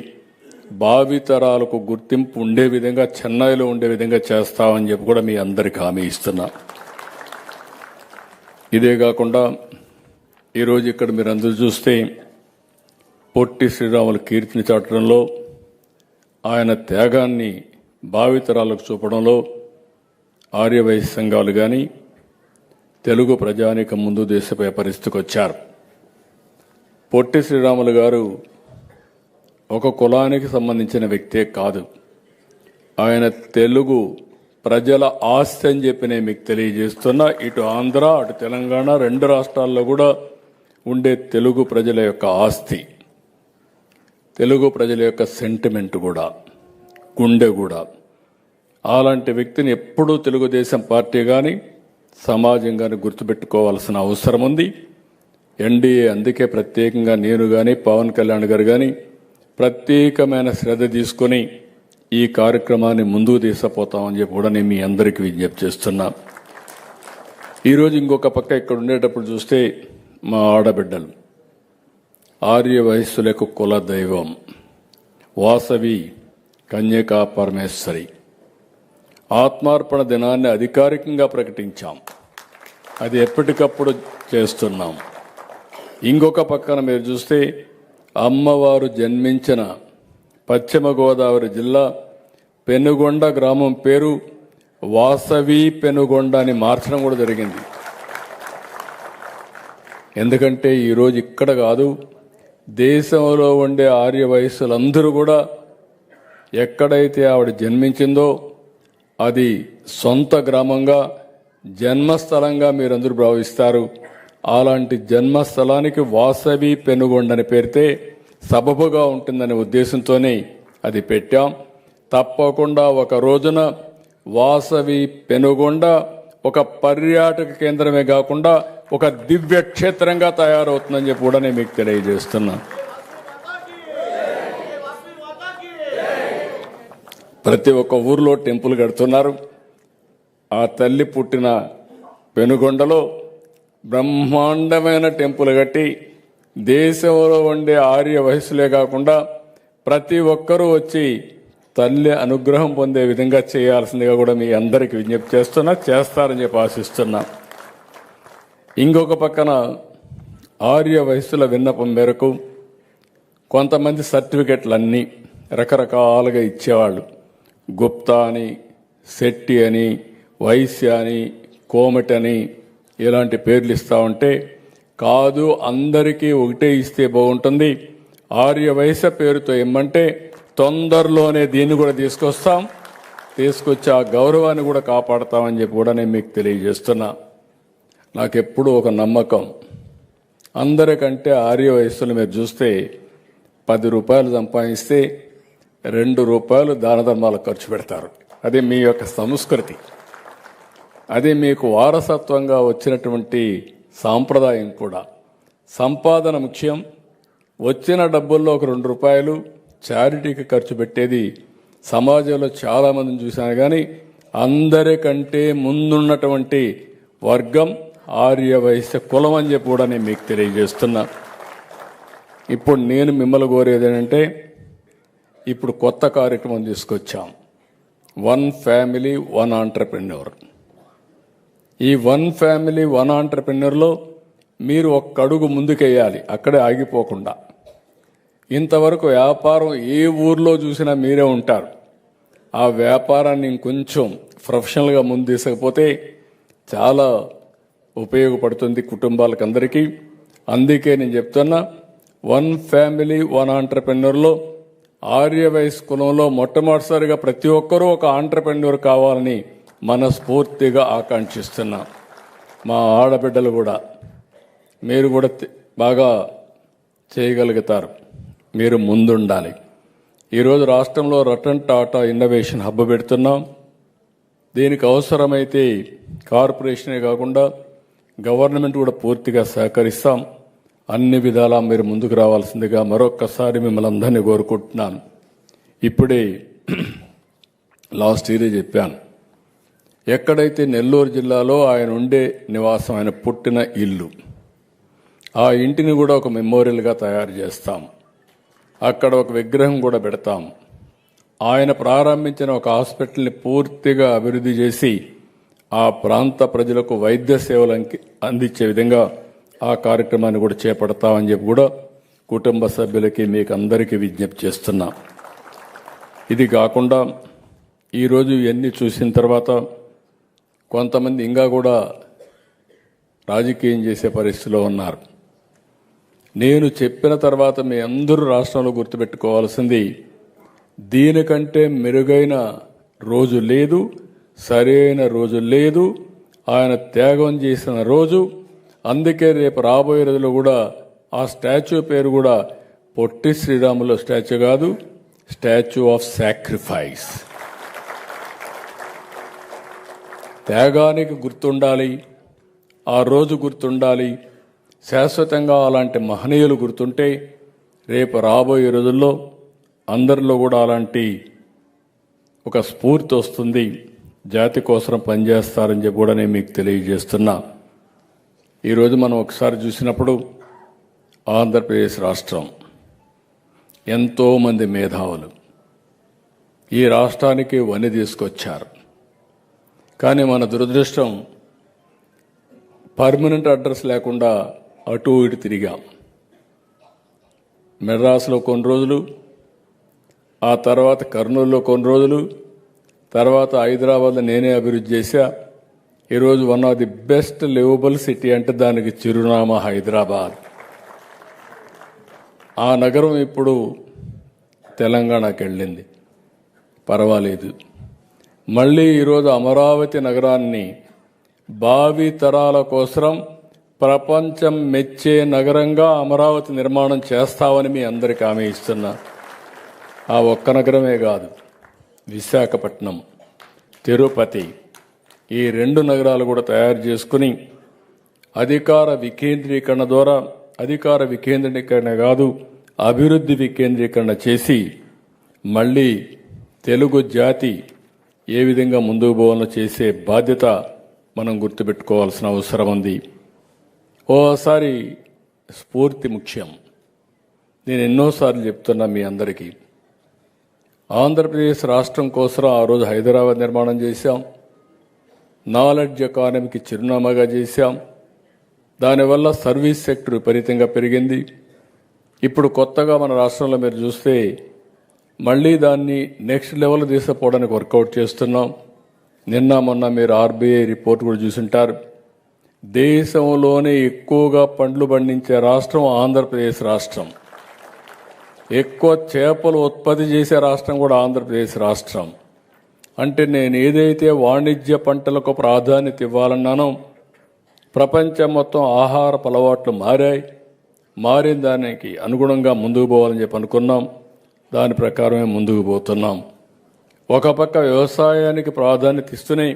భావితరాలకు గుర్తింపు ఉండే విధంగా, చెన్నైలో ఉండే విధంగా చేస్తామని చెప్పి కూడా మీ అందరికి హామీ ఇస్తున్నా. ఇదే కాకుండా ఈరోజు ఇక్కడ మీరు అందరూ చూస్తే పొట్టి శ్రీరాములు కీర్తిని చాటడంలో, ఆయన త్యాగాన్ని భావితరాలకు చూపడంలో ఆర్యవైశ్య సంఘాలు కానీ తెలుగు ప్రజానీకం ముందు దేశపై పరిస్థితికి వచ్చారు. పొట్టి శ్రీరాములు గారు ఒక కులానికి సంబంధించిన వ్యక్తే కాదు, ఆయన తెలుగు ప్రజల ఆస్తి అని చెప్పి నేను మీకు తెలియజేస్తున్నా. ఇటు ఆంధ్ర, అటు తెలంగాణ, రెండు రాష్ట్రాల్లో కూడా ఉండే తెలుగు ప్రజల యొక్క ఆస్తి, తెలుగు ప్రజల యొక్క సెంటిమెంట్ కూడా, గుండె కూడా. అలాంటి వ్యక్తిని ఎప్పుడూ తెలుగుదేశం పార్టీ కానీ సమాజం కానీ గుర్తుపెట్టుకోవాల్సిన అవసరం ఉంది. ఎన్డీఏ అందుకే ప్రత్యేకంగా నేను కానీ పవన్ కళ్యాణ్ గారు కానీ ప్రత్యేకమైన శ్రద్ధ తీసుకొని ఈ కార్యక్రమాన్ని ముందుకు తీసుకుపోతామని చెప్పి కూడా నేను మీ అందరికీ విజ్ఞప్తి చేస్తున్నా. ఈరోజు ఇంకొక పక్క ఇక్కడ ఉండేటప్పుడు చూస్తే మా ఆడబిడ్డలు ఆర్య వయస్సులకు కుల దైవం వాసవి కన్యకా పరమేశ్వరి ఆత్మార్పణ దినాన్ని అధికారికంగా ప్రకటించాం. అది ఎప్పటికప్పుడు చేస్తున్నాం. ఇంకొక పక్కన మీరు చూస్తే అమ్మవారు జన్మించిన పశ్చిమ గోదావరి జిల్లా పెనుగొండ గ్రామం పేరు వాసవి పెనుగొండ అని మార్చడం కూడా జరిగింది. ఎందుకంటే ఈరోజు ఇక్కడ కాదు, దేశంలో ఉండే ఆర్య వయస్సులందరూ కూడా ఎక్కడైతే ఆవిడ జన్మించిందో అది సొంత గ్రామంగా జన్మస్థలంగా మీరందరూ భావిస్తారు. అలాంటి జన్మస్థలానికి వాసవి పెనుగొండ అని పేరితే సబబుగా ఉంటుందనే ఉద్దేశంతోనే అది పెట్టాం. తప్పకుండా ఒక రోజున వాసవి పెనుగొండ ఒక పర్యాటక కేంద్రమే కాకుండా ఒక దివ్య క్షేత్రంగా తయారవుతుందని చెప్పి కూడా నేను మీకు తెలియజేస్తున్నా. ప్రతి ఒక్క ఊర్లో టెంపుల్ కడుతున్నారు. ఆ తల్లి పుట్టిన పెనుగొండలో బ్రహ్మాండమైన టెంపుల్ కట్టి దేశంలో ఉండే ఆర్య వయస్సులే కాకుండా ప్రతి ఒక్కరూ వచ్చి తల్లి అనుగ్రహం పొందే విధంగా చేయాల్సిందిగా కూడా మీ అందరికీ విజ్ఞప్తి చేస్తున్నా, చేస్తారని చెప్పి ఆశిస్తున్నా. ఇంకొక పక్కన ఆర్య వయస్సుల విన్నపం మేరకు కొంతమంది సర్టిఫికెట్లన్నీ రకరకాలుగా ఇచ్చేవాళ్ళు. గుప్తా అని, శెట్టి అని, వైశ్య అని, కోమటి అని ఇలాంటి పేర్లు ఇస్తా ఉంటే కాదు, అందరికీ ఒకటే ఇస్తే బాగుంటుంది. ఆర్య వయస్సు పేరుతో ఇమ్మంటే తొందరలోనే దీన్ని కూడా తీసుకొచ్చి ఆ గౌరవాన్ని కూడా కాపాడతామని చెప్పి కూడా నేను మీకు తెలియజేస్తున్నా. నాకెప్పుడు ఒక నమ్మకం, అందరికంటే ఆర్య వయస్సులు మీరు చూస్తే 10 రూపాయలు సంపాదిస్తే 2 రూపాయలు దాన ధర్మాలకు ఖర్చు పెడతారు. అది మీ యొక్క సంస్కృతి, అది మీకు వారసత్వంగా వచ్చినటువంటి సాంప్రదాయం కూడా. సంపాదన ముఖ్యం. వచ్చిన డబ్బుల్లో ఒక 2 రూపాయలు చారిటీకి ఖర్చు పెట్టేది సమాజంలో చాలామందిని చూశాను. కానీ అందరికంటే ముందున్నటువంటి వర్గం ఆర్య వైశ్య కులం అని చెప్పి కూడా నేను మీకు తెలియజేస్తున్నా. ఇప్పుడు నేను మిమ్మల్ని కోరేది ఏంటంటే, ఇప్పుడు కొత్త కార్యక్రమం తీసుకొచ్చాం, 1 ఫ్యామిలీ 1 ఆంటర్‌ప్రెన్యూర్. ఈ 1 ఫ్యామిలీ 1 ఆంటర్‌ప్రెన్యూర్లో మీరు ఒక్క అడుగు ముందుకేయాలి, అక్కడే ఆగిపోకుండా. ఇంతవరకు వ్యాపారం ఏ ఊర్లో చూసినా మీరే ఉంటారు. ఆ వ్యాపారాన్ని ఇంకొంచెం ప్రొఫెషనల్గా ముందు తీసుకపోతే చాలా ఉపయోగపడుతుంది కుటుంబాలకు అందరికీ. అందుకే నేను చెప్తున్నా, 1 ఫ్యామిలీ 1 ఆంటర్‌ప్రెన్యూర్లో ఆర్య వయస్ కులంలో మొట్టమొదటిసారిగా ప్రతి ఒక్కరూ ఒక ఆంటర్‌ప్రెన్యూర్ కావాలని మనస్ఫూర్తిగా ఆకాంక్షిస్తున్నా. మా ఆడబిడ్డలు కూడా, మీరు కూడా బాగా చేయగలుగుతారు, మీరు ముందుండాలి. ఈరోజు రాష్ట్రంలో రతన్ టాటా ఇన్నోవేషన్ హబ్ పెడుతున్నాం. దీనికి అవసరమైతే కార్పొరేషనే కాకుండా గవర్నమెంట్ కూడా పూర్తిగా సహకరిస్తాం. అన్ని విధాలా మీరు ముందుకు రావాల్సిందిగా మరొక్కసారి మిమ్మల్ని అందరినీ కోరుకుంటున్నాను. ఇప్పుడే లాస్ట్ ఇయర్ చెప్పాను, ఎక్కడైతే నెల్లూరు జిల్లాలో ఆయన ఉండే నివాసం, ఆయన పుట్టిన ఇల్లు, ఆ ఇంటిని కూడా ఒక మెమోరియల్గా తయారు చేస్తాం. అక్కడ ఒక విగ్రహం కూడా పెడతాం. ఆయన ప్రారంభించిన ఒక హాస్పిటల్ని పూర్తిగా అభివృద్ధి చేసి ఆ ప్రాంత ప్రజలకు వైద్య సేవలు అందించే విధంగా ఆ కార్యక్రమాన్ని కూడా చేపడతామని చెప్పి కూడా కుటుంబ సభ్యులకి మీకు అందరికీ విజ్ఞప్తి చేస్తున్నా. ఇది కాకుండా ఈరోజు ఇవన్నీ చూసిన తర్వాత కొంతమంది ఇంకా కూడా రాజకీయం చేసే పరిస్థితిలో ఉన్నారు. నేను చెప్పిన తర్వాత మీ అందరూ రాష్ట్రంలో గుర్తుపెట్టుకోవాల్సింది, దీనికంటే మెరుగైన రోజు లేదు, సరైన రోజు లేదు. ఆయన త్యాగం చేసిన రోజు. అందుకే రేపు రాబోయే రోజుల్లో కూడా ఆ స్టాచ్యూ పేరు కూడా పొట్టి శ్రీరాములు స్టాచ్యూ కాదు, స్టాచ్యూ ఆఫ్ సాక్రిఫైస్. త్యాగానికి గుర్తుండాలి, ఆ రోజు గుర్తుండాలి. శాశ్వతంగా అలాంటి మహనీయులు గుర్తుంటే రేపు రాబోయే రోజుల్లో అందరిలో కూడా అలాంటి ఒక స్ఫూర్తి వస్తుంది. జాతి కోసం పనిచేస్తారని చెప్పి కూడా నేను మీకు తెలియజేస్తున్నా. ఈరోజు మనం ఒకసారి చూసినప్పుడు ఆంధ్రప్రదేశ్ రాష్ట్రం ఎంతోమంది మేధావులు ఈ రాష్ట్రానికి వని తీసుకొచ్చారు. కానీ మన దురదృష్టం, పర్మనెంట్ అడ్రస్ లేకుండా అటు ఇటు తిరిగాం. మెడ్రాస్లో కొన్ని రోజులు, ఆ తర్వాత కర్నూలులో కొన్ని రోజులు, తర్వాత హైదరాబాద్లో నేనే అభివృద్ధి చేశా. ఈరోజు one of the best liveable city అంటే దానికి చిరునామా హైదరాబాద్. ఆ నగరం ఇప్పుడు తెలంగాణకి వెళ్ళింది, పర్వాలేదు. మళ్ళీ ఈరోజు అమరావతి నగరాన్ని భావి తరాల కోసం ప్రపంచం మెచ్చే నగరంగా అమరావతి నిర్మాణం చేస్తామని మీ అందరికీ హామీ ఇస్తున్నా. ఆ ఒక్క నగరమే కాదు, విశాఖపట్నం, తిరుపతి, ఈ 2 నగరాలు కూడా తయారు చేసుకుని అధికార వికేంద్రీకరణ కాదు, అభివృద్ధి వికేంద్రీకరణ చేసి మళ్ళీ తెలుగు జాతి ఏ విధంగా ముందుకు పోవాలో చేసే బాధ్యత మనం గుర్తుపెట్టుకోవాల్సిన అవసరం ఉంది. ఓసారి స్ఫూర్తి ముఖ్యం. నేను ఎన్నోసార్లు చెప్తున్నా మీ అందరికీ, ఆంధ్రప్రదేశ్ రాష్ట్రం కోసం ఆ రోజు హైదరాబాద్ నిర్మాణం చేశాం, నాలెడ్జ్ ఎకానమీకి చిరునామాగా చేశాం. దానివల్ల సర్వీస్ సెక్టర్ విపరీతంగా పెరిగింది. ఇప్పుడు కొత్తగా మన రాష్ట్రంలో మీరు చూస్తే మళ్ళీ దాన్ని నెక్స్ట్ లెవెల్ తీసుకుపోవడానికి వర్కౌట్ చేస్తున్నాం. నిన్న మొన్న మీరు ఆర్బీఐ రిపోర్ట్ కూడా చూసుంటారు. దేశంలోనే ఎక్కువగా పండ్లు పండించే రాష్ట్రం ఆంధ్రప్రదేశ్ రాష్ట్రం, ఎక్కువ చేపలు ఉత్పత్తి చేసే రాష్ట్రం కూడా ఆంధ్రప్రదేశ్ రాష్ట్రం. అంటే నేను ఏదైతే వాణిజ్య పంటలకు ప్రాధాన్యత ఇవ్వాలన్నానో, ప్రపంచం మొత్తం ఆహారపు అలవాట్లు మారిన దానికి అనుగుణంగా ముందుకు పోవాలని చెప్పి అనుకున్నాం. దాని ప్రకారమే ముందుకు పోతున్నాం. ఒక పక్క వ్యవసాయానికి ప్రాధాన్యత ఇస్తూనే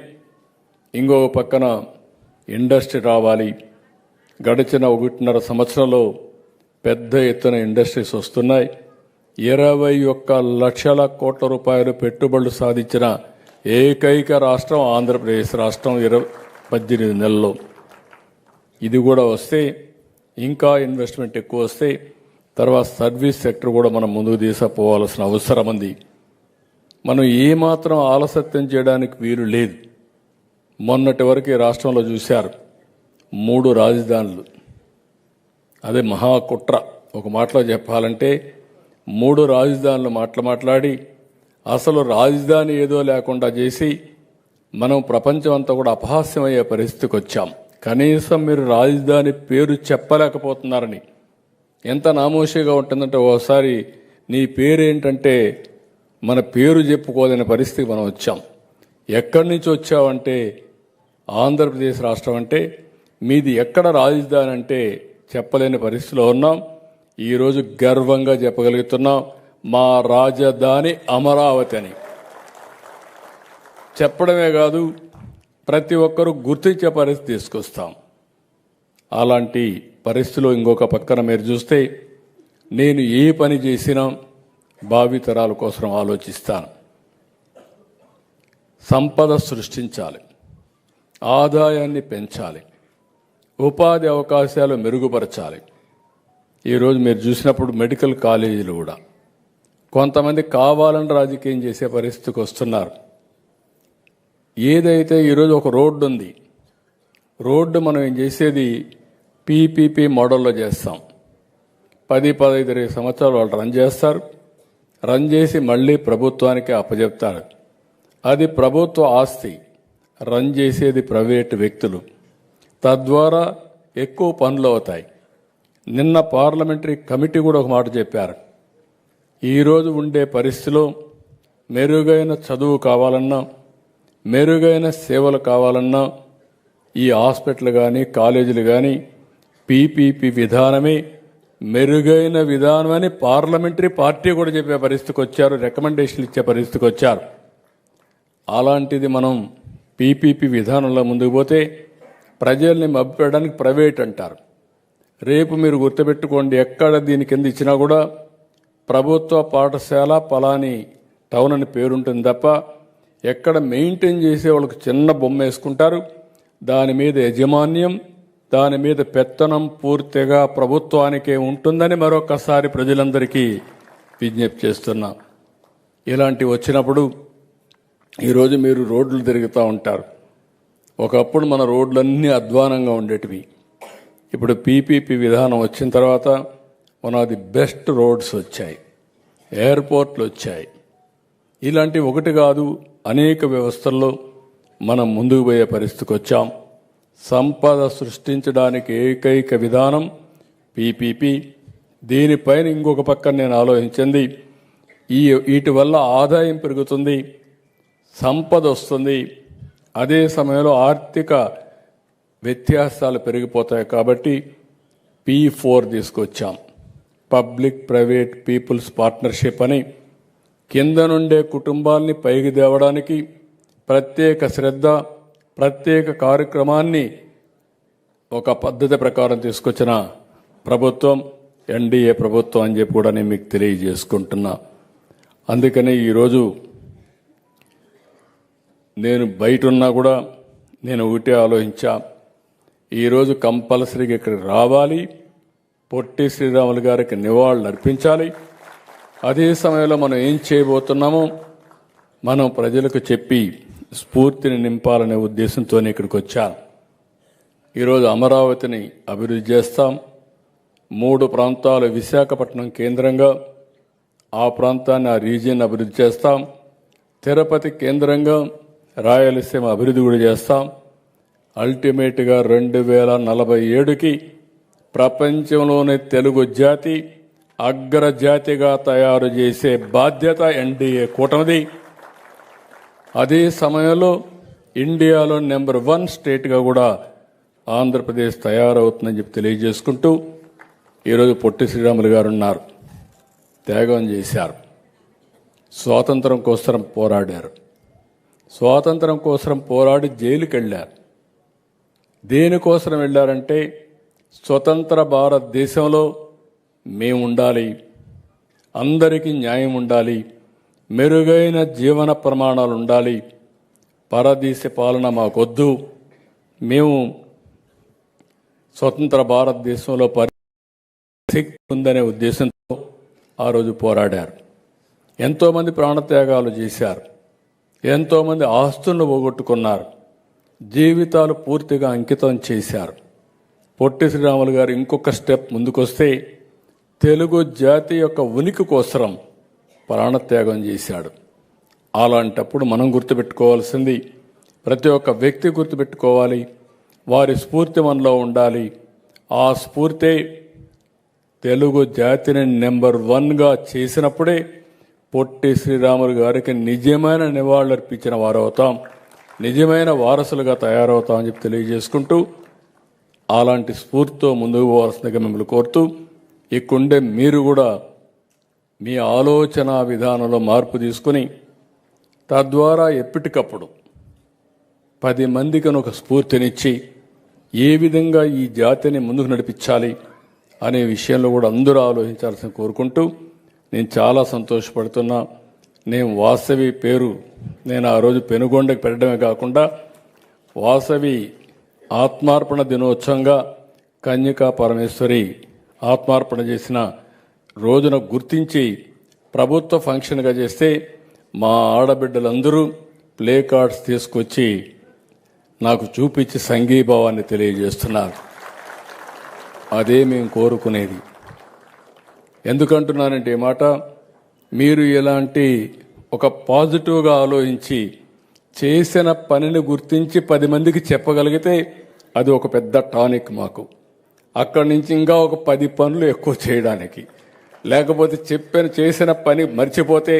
ఇంకొక పక్కన ఇండస్ట్రీ రావాలి. గడిచిన 1.5 సంవత్సరంలో పెద్ద ఎత్తున ఇండస్ట్రీస్ వస్తున్నాయి. 21 లక్షల కోట్ల రూపాయలు పెట్టుబడులు సాధించిన ఏకైక రాష్ట్రం ఆంధ్రప్రదేశ్ రాష్ట్రం 18 నెలల్లో. ఇది కూడా వస్తే, ఇంకా ఇన్వెస్ట్మెంట్ ఎక్కువ వస్తే, తర్వాత సర్వీస్ సెక్టర్ కూడా మనం ముందుకు తీసుకుపోవాల్సిన అవసరం ఉంది. మనం ఏమాత్రం ఆలస్యం చేయడానికి వీలు లేదు. మొన్నటి వరకు ఈ రాష్ట్రంలో చూశారు 3 రాజధానులు. అదే మహాకుట్ర. ఒక మాటలో చెప్పాలంటే 3 రాజధానులు మాట్లాడి అసలు రాజధాని ఏదో లేకుండా చేసి మనం ప్రపంచం అంతా కూడా అపహాస్యమయ్యే పరిస్థితికి వచ్చాం. కనీసం మీరు రాజధాని పేరు చెప్పలేకపోతున్నారని. ఎంత నామోషిగా ఉంటుందంటే ఓసారి నీ పేరేంటంటే మన పేరు చెప్పుకోలేని పరిస్థితికి మనం వచ్చాం. ఎక్కడి నుంచి వచ్చావంటే ఆంధ్రప్రదేశ్ రాష్ట్రం అంటే మీది ఎక్కడ రాజధాని అంటే చెప్పలేని పరిస్థితిలో ఉన్నాం. ఈరోజు గర్వంగా చెప్పగలుగుతున్నాం, మా రాజధాని అమరావతి అని. చెప్పడమే కాదు, ప్రతి ఒక్కరూ గుర్తించే పరిస్థితి తీసుకొస్తాం. అలాంటి పరిస్థితిలో ఇంకొక పక్కన మీరు చూస్తే నేను ఏ పని చేసినా భావితరాల కోసం ఆలోచిస్తాను. సంపద సృష్టించాలి, ఆదాయాన్ని పెంచాలి, ఉపాధి అవకాశాలు మెరుగుపరచాలి. ఈరోజు మీరు చూసినప్పుడు మెడికల్ కాలేజీలు కూడా కొంతమంది కావాలని రాజకీయం చేసే పరిస్థితికి వస్తున్నారు. ఏదైతే ఈరోజు ఒక రోడ్డు ఉంది, రోడ్డు మనం ఏం చేసేది పీపీపీ మోడల్లో చేస్తాం. 10-15 సంవత్సరాలు వాళ్ళు రన్ చేస్తారు. రన్ చేసి మళ్ళీ ప్రభుత్వానికి అప్పచెప్తారు. అది ప్రభుత్వ ఆస్తి, రన్ చేసేది ప్రైవేటు వ్యక్తులు. తద్వారా ఎక్కువ పనులు అవుతాయి. నిన్న పార్లమెంటరీ కమిటీ కూడా ఒక మాట చెప్పారు. ఈరోజు ఉండే పరిస్థితిలో మెరుగైన చదువు కావాలన్నా, మెరుగైన సేవలు కావాలన్నా ఈ హాస్పిటల్ కానీ కాలేజీలు కానీ పీపీపీ విధానమే మెరుగైన విధానమని పార్లమెంటరీ పార్టీ కూడా చెప్పే పరిస్థితికి వచ్చారు, రికమెండేషన్లు ఇచ్చే పరిస్థితికి వచ్చారు. అలాంటిది మనం పీపీపీ విధానంలో ముందుకు పోతే ప్రజల్ని మభ్యపెట్టడానికి ప్రైవేట్ అంటారు. రేపు మీరు గుర్తుపెట్టుకోండి, ఎక్కడ దీని కింద ఇచ్చినా కూడా ప్రభుత్వ పాఠశాల పలాని టౌన్ అని పేరుంటుంది తప్ప ఎక్కడ మెయింటైన్ చేసే వాళ్ళకి చిన్న బొమ్మ వేసుకుంటారు. దాని మీద యజమాన్యం, దాని మీద పెత్తనం పూర్తిగా ప్రభుత్వానికే ఉంటుందని మరొకసారి ప్రజలందరికీ విజ్ఞప్తి చేస్తున్నాం. ఇలాంటివి వచ్చినప్పుడు ఈరోజు మీరు రోడ్లు తిరుగుతూ ఉంటారు. ఒకప్పుడు మన రోడ్లన్నీ అధ్వానంగా ఉండేటివి. ఇప్పుడు పీపీపీ విధానం వచ్చిన తర్వాత one of the best roads వచ్చాయి, ఎయిర్పోర్ట్లు వచ్చాయి, ఇలాంటి ఒకటి కాదు, అనేక వ్యవస్థల్లో మనం ముందుకు పోయే పరిస్థితికి వచ్చాం. సంపద సృష్టించడానికి ఏకైక విధానం పీపీపీ. దీనిపైన ఇంకొక పక్కన నేను ఆలోచించింది, వీటి వల్ల ఆదాయం పెరుగుతుంది, సంపద వస్తుంది, అదే సమయంలో ఆర్థిక వ్యత్యాసాలు పెరిగిపోతాయి. కాబట్టి P4 తీసుకొచ్చాం, పబ్లిక్ ప్రైవేట్ పీపుల్స్ పార్ట్నర్షిప్ అని. కింద నుండే కుటుంబాల్ని పైకి తేవడానికి ప్రత్యేక శ్రద్ధ, ప్రత్యేక కార్యక్రమాన్ని ఒక పద్ధతి ప్రకారం తీసుకొచ్చిన ప్రభుత్వం ఎన్డీఏ ప్రభుత్వం అని చెప్పి కూడా నేను మీకు తెలియజేసుకుంటున్నా. అందుకని ఈరోజు నేను బయట ఉన్నా కూడా నేను ఒకటే ఆలోచించా, ఈరోజు కంపల్సరీగా ఇక్కడికి రావాలి, పొట్టి శ్రీరాములు గారికి నివాళులు అర్పించాలి. అదే సమయంలో మనం ఏం చేయబోతున్నామో మనం ప్రజలకు చెప్పి స్ఫూర్తిని నింపాలనే ఉద్దేశంతో ఇక్కడికి వచ్చాను. ఈరోజు అమరావతిని అభివృద్ధి చేస్తాం. 3 ప్రాంతాలు విశాఖపట్నం కేంద్రంగా ఆ ప్రాంతాన్ని, ఆ రీజియన్ అభివృద్ధి చేస్తాం. తిరుపతి కేంద్రంగా రాయలసీమ అభివృద్ధి కూడా చేస్తాం. అల్టిమేట్గా 2047కి ప్రపంచంలోని తెలుగు జాతి అగ్రజాతిగా తయారు చేసే బాధ్యత ఎన్డీఏ కూటమిది. అదే సమయంలో ఇండియాలో నెంబర్ 1 స్టేట్గా కూడా ఆంధ్రప్రదేశ్ తయారవుతుందని చెప్పి తెలియజేసుకుంటూ, ఈరోజు పొట్టి శ్రీరాములు గారు ఉన్నారు, త్యాగం చేశారు, స్వాతంత్రం కోసం పోరాడారు, స్వాతంత్రం కోసం పోరాడి జైలుకి వెళ్ళారు. దేనికోసం వెళ్ళారంటే స్వతంత్ర భారతదేశంలో మేము ఉండాలి, అందరికీ న్యాయం ఉండాలి, మెరుగైన జీవన ప్రమాణాలు ఉండాలి, పరదేశ పాలన మాకొద్దు, మేము స్వతంత్ర భారతదేశంలో శక్తి ఉందనే ఉద్దేశంతో ఆ రోజు పోరాడారు. ఎంతోమంది ప్రాణత్యాగాలు చేశారు, ఎంతోమంది ఆస్తులను పోగొట్టుకున్నారు, జీవితాలు పూర్తిగా అంకితం చేశారు. పొట్టి శ్రీరాములు గారు ఇంకొక స్టెప్ ముందుకొస్తే తెలుగు జాతి యొక్క ఉనికి కోసం ప్రాణత్యాగం చేశాడు. అలాంటప్పుడు మనం గుర్తుపెట్టుకోవాల్సింది, ప్రతి ఒక్క వ్యక్తి గుర్తుపెట్టుకోవాలి, వారి స్ఫూర్తి మనలో ఉండాలి. ఆ స్ఫూర్తే తెలుగు జాతిని నెంబర్ 1గా చేసినప్పుడే పొట్టి శ్రీరాములు గారికి నిజమైన నివాళులర్పించిన వారు అవుతాం, నిజమైన వారసులుగా తయారవుతామని చెప్పి తెలియజేసుకుంటూ, అలాంటి స్ఫూర్తితో ముందుకు పోవాల్సిందిగా మిమ్మల్ని కోరుతూ, ఇక్కడుండే మీరు కూడా మీ ఆలోచన విధానంలో మార్పు తీసుకుని తద్వారా ఎప్పటికప్పుడు 10 మందికి ఒక స్ఫూర్తినిచ్చి ఏ విధంగా ఈ జాతిని ముందుకు నడిపించాలి అనే విషయంలో కూడా అందరూ ఆలోచించాల్సిన కోరుకుంటూ, నేను చాలా సంతోషపడుతున్నా. నేను వాసవి పేరు నేను ఆ రోజు పెనుగొండకు పెట్టడమే కాకుండా వాసవి ఆత్మార్పణ దినోత్సవంగా కన్యకా పరమేశ్వరి ఆత్మార్పణ చేసిన రోజున గుర్తించి ప్రభుత్వ ఫంక్షన్గా చేస్తే మా ఆడబిడ్డలందరూ ప్లే కార్డ్స్ తీసుకొచ్చి నాకు చూపించి సంఘీభావాన్ని తెలియజేస్తున్నారు. అదే మేము కోరుకునేది. ఎందుకంటున్నానంటే ఈ మాట, మీరు ఇలాంటి ఒక పాజిటివ్గా ఆలోచించి చేసిన పనిని గుర్తించి 10 మందికి చెప్పగలిగితే అది ఒక పెద్ద టానిక్ మాకు. అక్కడి నుంచి ఇంకా ఒక 10 పనులు ఎక్కువ చేయడానికి, లేకపోతే చేసిన పని మర్చిపోతే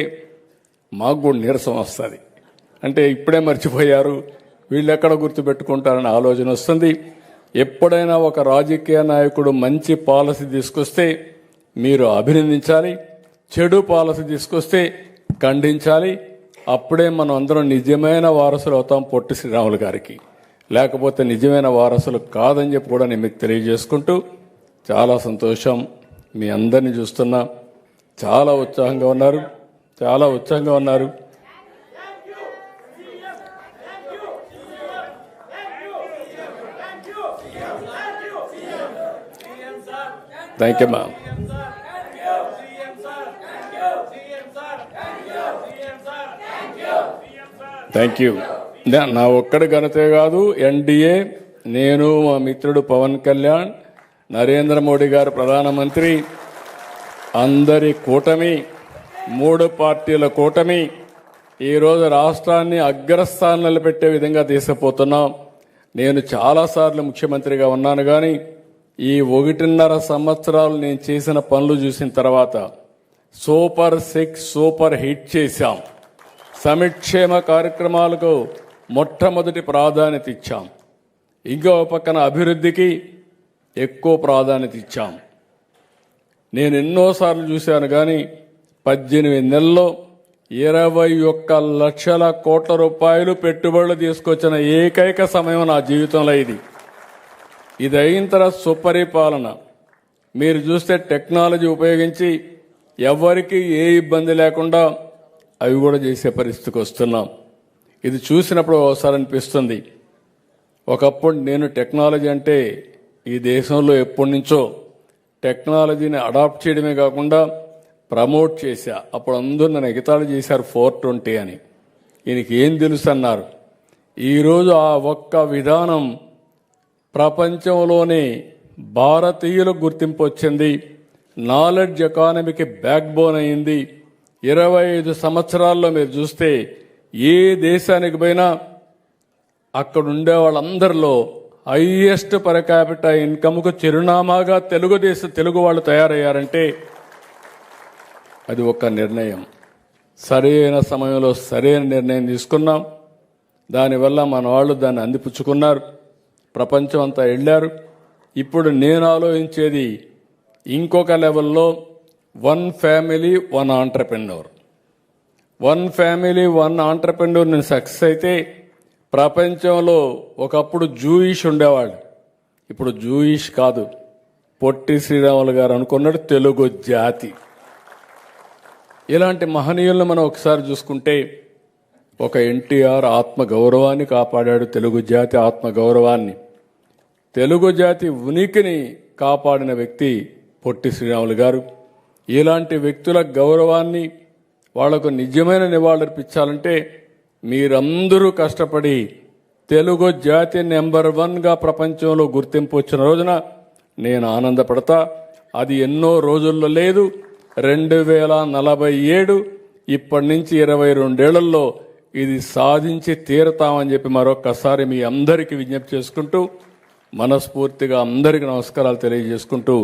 మాకు కూడా నీరసం వస్తుంది. అంటే ఇప్పుడే మర్చిపోయారు, వీళ్ళు ఎక్కడ గుర్తుపెట్టుకుంటారని ఆలోచన వస్తుంది. ఎప్పుడైనా ఒక రాజకీయ నాయకుడు మంచి పాలసీ తీసుకొస్తే మీరు అభినందించాలి, చెడు పాలసీ తీసుకొస్తే ఖండించాలి. అప్పుడే మనం అందరం నిజమైన వారసులు అవుతాం పొట్టి శ్రీరాములు గారికి. లేకపోతే నిజమైన వారసులు కాదని చెప్పి కూడా నేను మీకు తెలియజేసుకుంటూ, చాలా సంతోషం మీ అందరినీ చూస్తున్నా. చాలా ఉత్సాహంగా ఉన్నారు, చాలా ఉత్సాహంగా ఉన్నారు. థ్యాంక్ యూ మా. Thank you. నా ఒక్కడి ఘనతే కాదు, ఎన్డీఏ, నేను, మా మిత్రుడు పవన్ కళ్యాణ్, నరేంద్ర మోడీ గారు ప్రధానమంత్రి, అందరి కూటమి, 3 పార్టీల కూటమి ఈరోజు రాష్ట్రాన్ని అగ్రస్థానం నిలబెట్టే విధంగా తీసుకుపోతున్నాం. నేను చాలాసార్లు ముఖ్యమంత్రిగా ఉన్నాను, కానీ ఈ 1.5 సంవత్సరాలు నేను చేసిన పనులు చూసిన తర్వాత సూపర్ 6 సూపర్ హిట్ చేశాం. సంక్షేమ కార్యక్రమాలకు మొట్టమొదటి ప్రాధాన్యత ఇచ్చాం. ఇంకో పక్కన అభివృద్ధికి ఎక్కువ ప్రాధాన్యత ఇచ్చాం. నేను ఎన్నోసార్లు చూశాను, కానీ 18 నెలల్లో 21 లక్షల కోట్ల రూపాయలు పెట్టుబడులు తీసుకొచ్చిన ఏకైక సమయం నా జీవితంలో ఇది అయిన తర్వాత సుపరిపాలన. మీరు చూస్తే టెక్నాలజీ ఉపయోగించి ఎవరికి ఏ ఇబ్బంది లేకుండా అవి కూడా చేసే పరిస్థితికి వస్తున్నాం. ఇది చూసినప్పుడు ఒకసారి అనిపిస్తుంది, ఒకప్పుడు నేను టెక్నాలజీ అంటే ఈ దేశంలో ఎప్పటి నుంచో టెక్నాలజీని అడాప్ట్ చేయడమే కాకుండా ప్రమోట్ చేశా. అప్పుడు అందరూ నన్ను ఎగతాళి చేశారు 420 అని. ఈయనకి ఏం తెలుసు అన్నారు. ఈరోజు ఆ ఒక్క విధానం ప్రపంచంలోనే భారతీయులకు గుర్తింపు వచ్చింది. నాలెడ్జ్ ఎకానమీకి బ్యాక్ బోన్ అయింది. 25 సంవత్సరాల్లో మీరు చూస్తే ఏ దేశానికి పోయినా అక్కడ ఉండే వాళ్ళందరిలో హైయెస్ట్ పర్ క్యాపిటల్ ఇన్కమ్కు చిరునామాగా తెలుగు వాళ్ళు తయారయ్యారంటే అది ఒక నిర్ణయం. సరైన సమయంలో సరైన నిర్ణయం తీసుకున్నాం. దానివల్ల మన వాళ్ళు దాన్ని అందిపుచ్చుకున్నారు, ప్రపంచం అంతా వెళ్ళారు. ఇప్పుడు నేను ఆలోచించేది ఇంకొక లెవెల్లో 1 ఫ్యామిలీ 1 ఆంటర్ప్రెన్యూర్. 1 ఫ్యామిలీ 1 ఆంటర్ప్రెన్యూర్ నేను సక్సెస్ అయితే ప్రపంచంలో ఒకప్పుడు జూయిష్ ఉండేవాళ్ళు, ఇప్పుడు జూయిష్ కాదు, పొట్టి శ్రీరాములు గారు అనుకున్నాడు తెలుగు జాతి. ఇలాంటి మహనీయులను మనం ఒకసారి చూసుకుంటే ఒక ఎన్టీఆర్ ఆత్మగౌరవాన్ని కాపాడాడు, తెలుగు జాతి ఆత్మగౌరవాన్ని, తెలుగు జాతి ఉనికిని కాపాడిన వ్యక్తి పొట్టి శ్రీరాములు గారు. ఇలాంటి వ్యక్తుల గౌరవాన్ని, వాళ్లకు నిజమైన నివాళులర్పించాలంటే మీరందరూ కష్టపడి తెలుగు జాతి నెంబర్ 1గా ప్రపంచంలో గుర్తింపు వచ్చిన రోజున నేను ఆనందపడతా. అది ఎన్నో రోజుల్లో లేదు, 2047 ఇప్పటి నుంచి 22 ఏళ్లలో ఇది సాధించి తీరతామని చెప్పి మరొక్కసారి మీ అందరికీ విజ్ఞప్తి చేసుకుంటూ మనస్ఫూర్తిగా అందరికీ నమస్కారాలు తెలియజేసుకుంటూ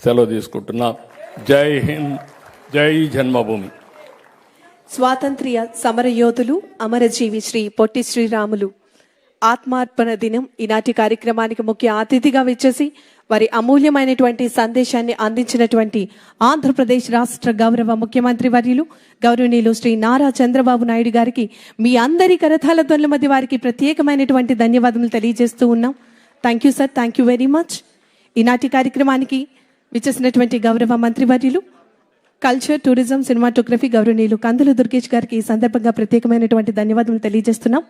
సెలవు తీసుకుంటున్నా. జై హింద్, జై జన్మభూమి. స్వాతంత్ర్య సమరయోధులు అమరజీవి శ్రీ పొట్టి శ్రీరాములు ఆత్మార్పణ దినం ఈనాటి కార్యక్రమానికి ముఖ్య అతిథిగా విచ్చేసి వారి అమూల్యమైనటువంటి సందేశాన్ని అందించినటువంటి ఆంధ్రప్రదేశ్ రాష్ట్ర గౌరవ ముఖ్యమంత్రి వర్యులు గౌరవనీయులు శ్రీ నారా చంద్రబాబు నాయుడు గారికి మీ అందరి కరతాళ ధ్వనుల మధ్య వారికి ప్రత్యేకమైనటువంటి ధన్యవాదాలు తెలియజేస్తూ ఉన్నాం. Thank you sir, thank you very much. ఈనాటి కార్యక్రమానికి విచ్చేసినటువంటి గౌరవ మంత్రివర్యులు కల్చర్, టూరిజం, సినిమాటోగ్రఫీ గౌరవనీయులు కందుల దుర్గేష్ గారికి ఈ సందర్భంగా ప్రత్యేకమైనటువంటి ధన్యవాదాలు తెలియజేస్తున్నాం.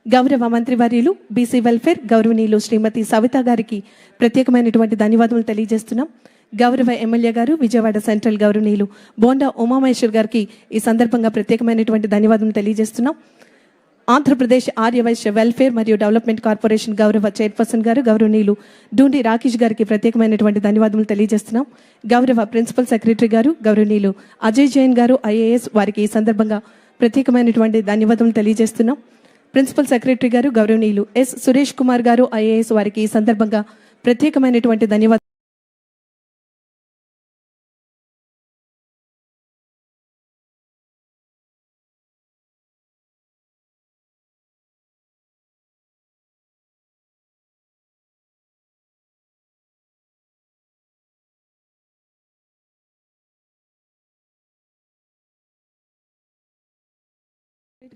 గౌరవ మంత్రివర్యులు బీసీ వెల్ఫేర్ గౌరవనీయులు శ్రీమతి సవిత గారికి ప్రత్యేకమైనటువంటి ధన్యవాదాలు తెలియజేస్తున్నాం. గౌరవ ఎమ్మెల్యే గారు విజయవాడ సెంట్రల్ గౌరవనీయులు బోండా ఉమామహేశ్వర్ గారికి ఈ సందర్భంగా ప్రత్యేకమైనటువంటి ధన్యవాదాలు తెలియజేస్తున్నాం. ఆంధ్రప్రదేశ్ ఆర్యవైశ్య వెల్ఫేర్ మరియు డెవలప్మెంట్ కార్పొరేషన్ గౌరవ చైర్పర్సన్ గారు గౌరవనీయులు డూండి రాకేష్ గారికి ప్రత్యేకమైనటువంటి ధన్యవాదాలు తెలియజేస్తున్నాం. గౌరవ ప్రిన్సిపల్ సెక్రటరీ గారు గౌరవనీయులు అజయ్ జైన్ గారు ఐఏఎస్ వారికి ఈ సందర్భంగా ప్రత్యేకమైనటువంటి ధన్యవాదాలు తెలియజేస్తున్నాం. ప్రిన్సిపల్ సెక్రటరీ గారు గౌరవనీయులు ఎస్ సురేష్ కుమార్ గారు ఐఏఎస్ వారికి ఈ సందర్భంగా ప్రత్యేకమైనటువంటి ధన్యవాదాలు.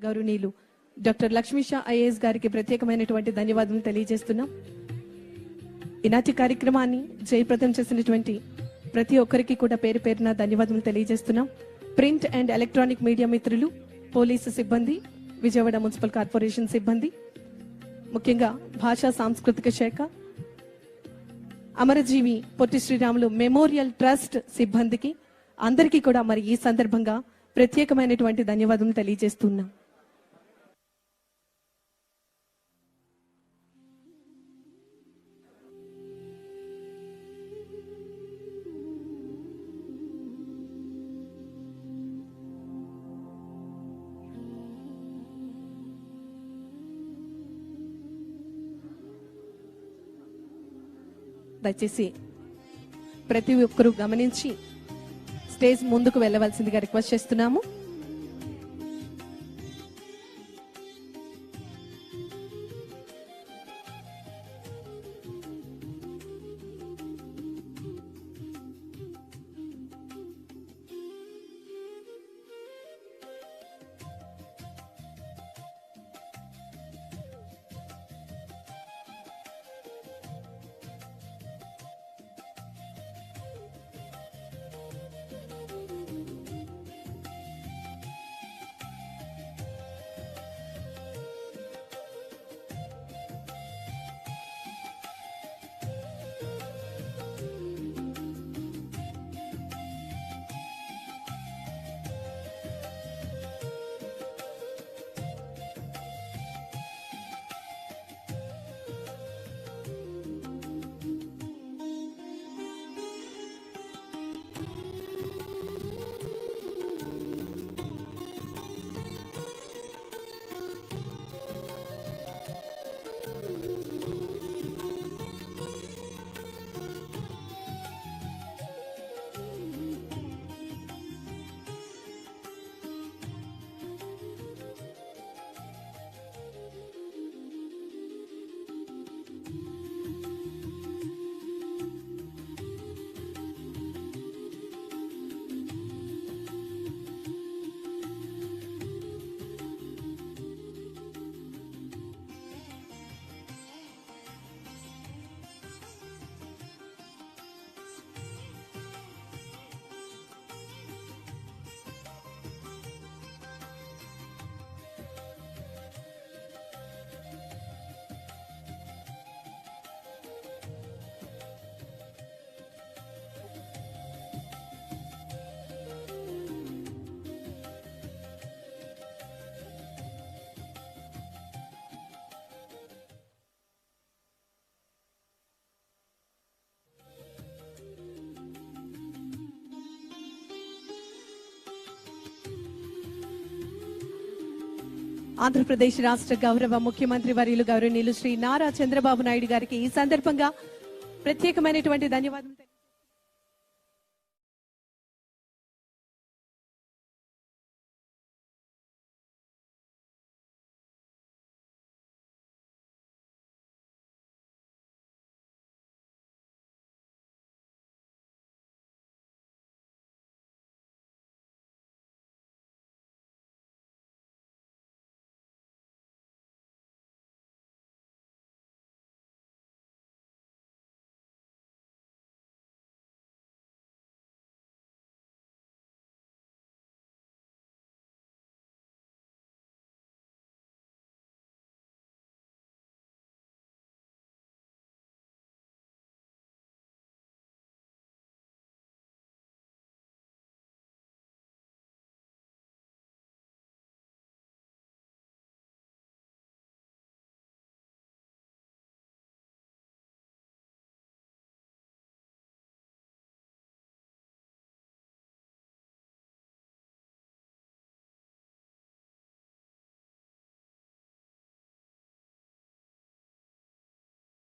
గౌరవనీయులు డాక్టర్ లక్ష్మీషా ఐఏఎస్ గారికి ప్రత్యేకమైనటువంటి ధన్యవాదాలు తెలియజేస్తున్నాం. ఈనాటి కార్యక్రమాన్ని జయప్రదం చేసినటువంటి ప్రతి ఒక్కరికి కూడా పేరు పేరున ధన్యవాదాలు తెలియజేస్తున్నాం. ప్రింట్ అండ్ ఎలక్ట్రానిక్ మీడియా మిత్రులు, పోలీసు సిబ్బంది, విజయవాడ మున్సిపల్ కార్పొరేషన్ సిబ్బంది, ముఖ్యంగా భాషా సాంస్కృతిక శాఖ, అమరజీవి పొట్టి శ్రీరాములు మెమోరియల్ ట్రస్ట్ సిబ్బందికి అందరికీ కూడా మరి ఈ సందర్భంగా ప్రత్యేకమైనటువంటి ధన్యవాదాలు తెలియజేస్తున్నాం. దయచేసి ప్రతి ఒక్కరూ గమనించి స్టేజ్ ముందుకు వెళ్ళవలసిందిగా రిక్వెస్ట్ చేస్తున్నాము. ఆంధ్రప్రదేశ్ రాష్ట్ర గౌరవ ముఖ్యమంత్రి వర్యులు గౌరవనీయులు శ్రీ నారా చంద్రబాబు నాయుడు గారికి ఈ సందర్భంగా ప్రత్యేకమైనటువంటి ధన్యవాదాలు.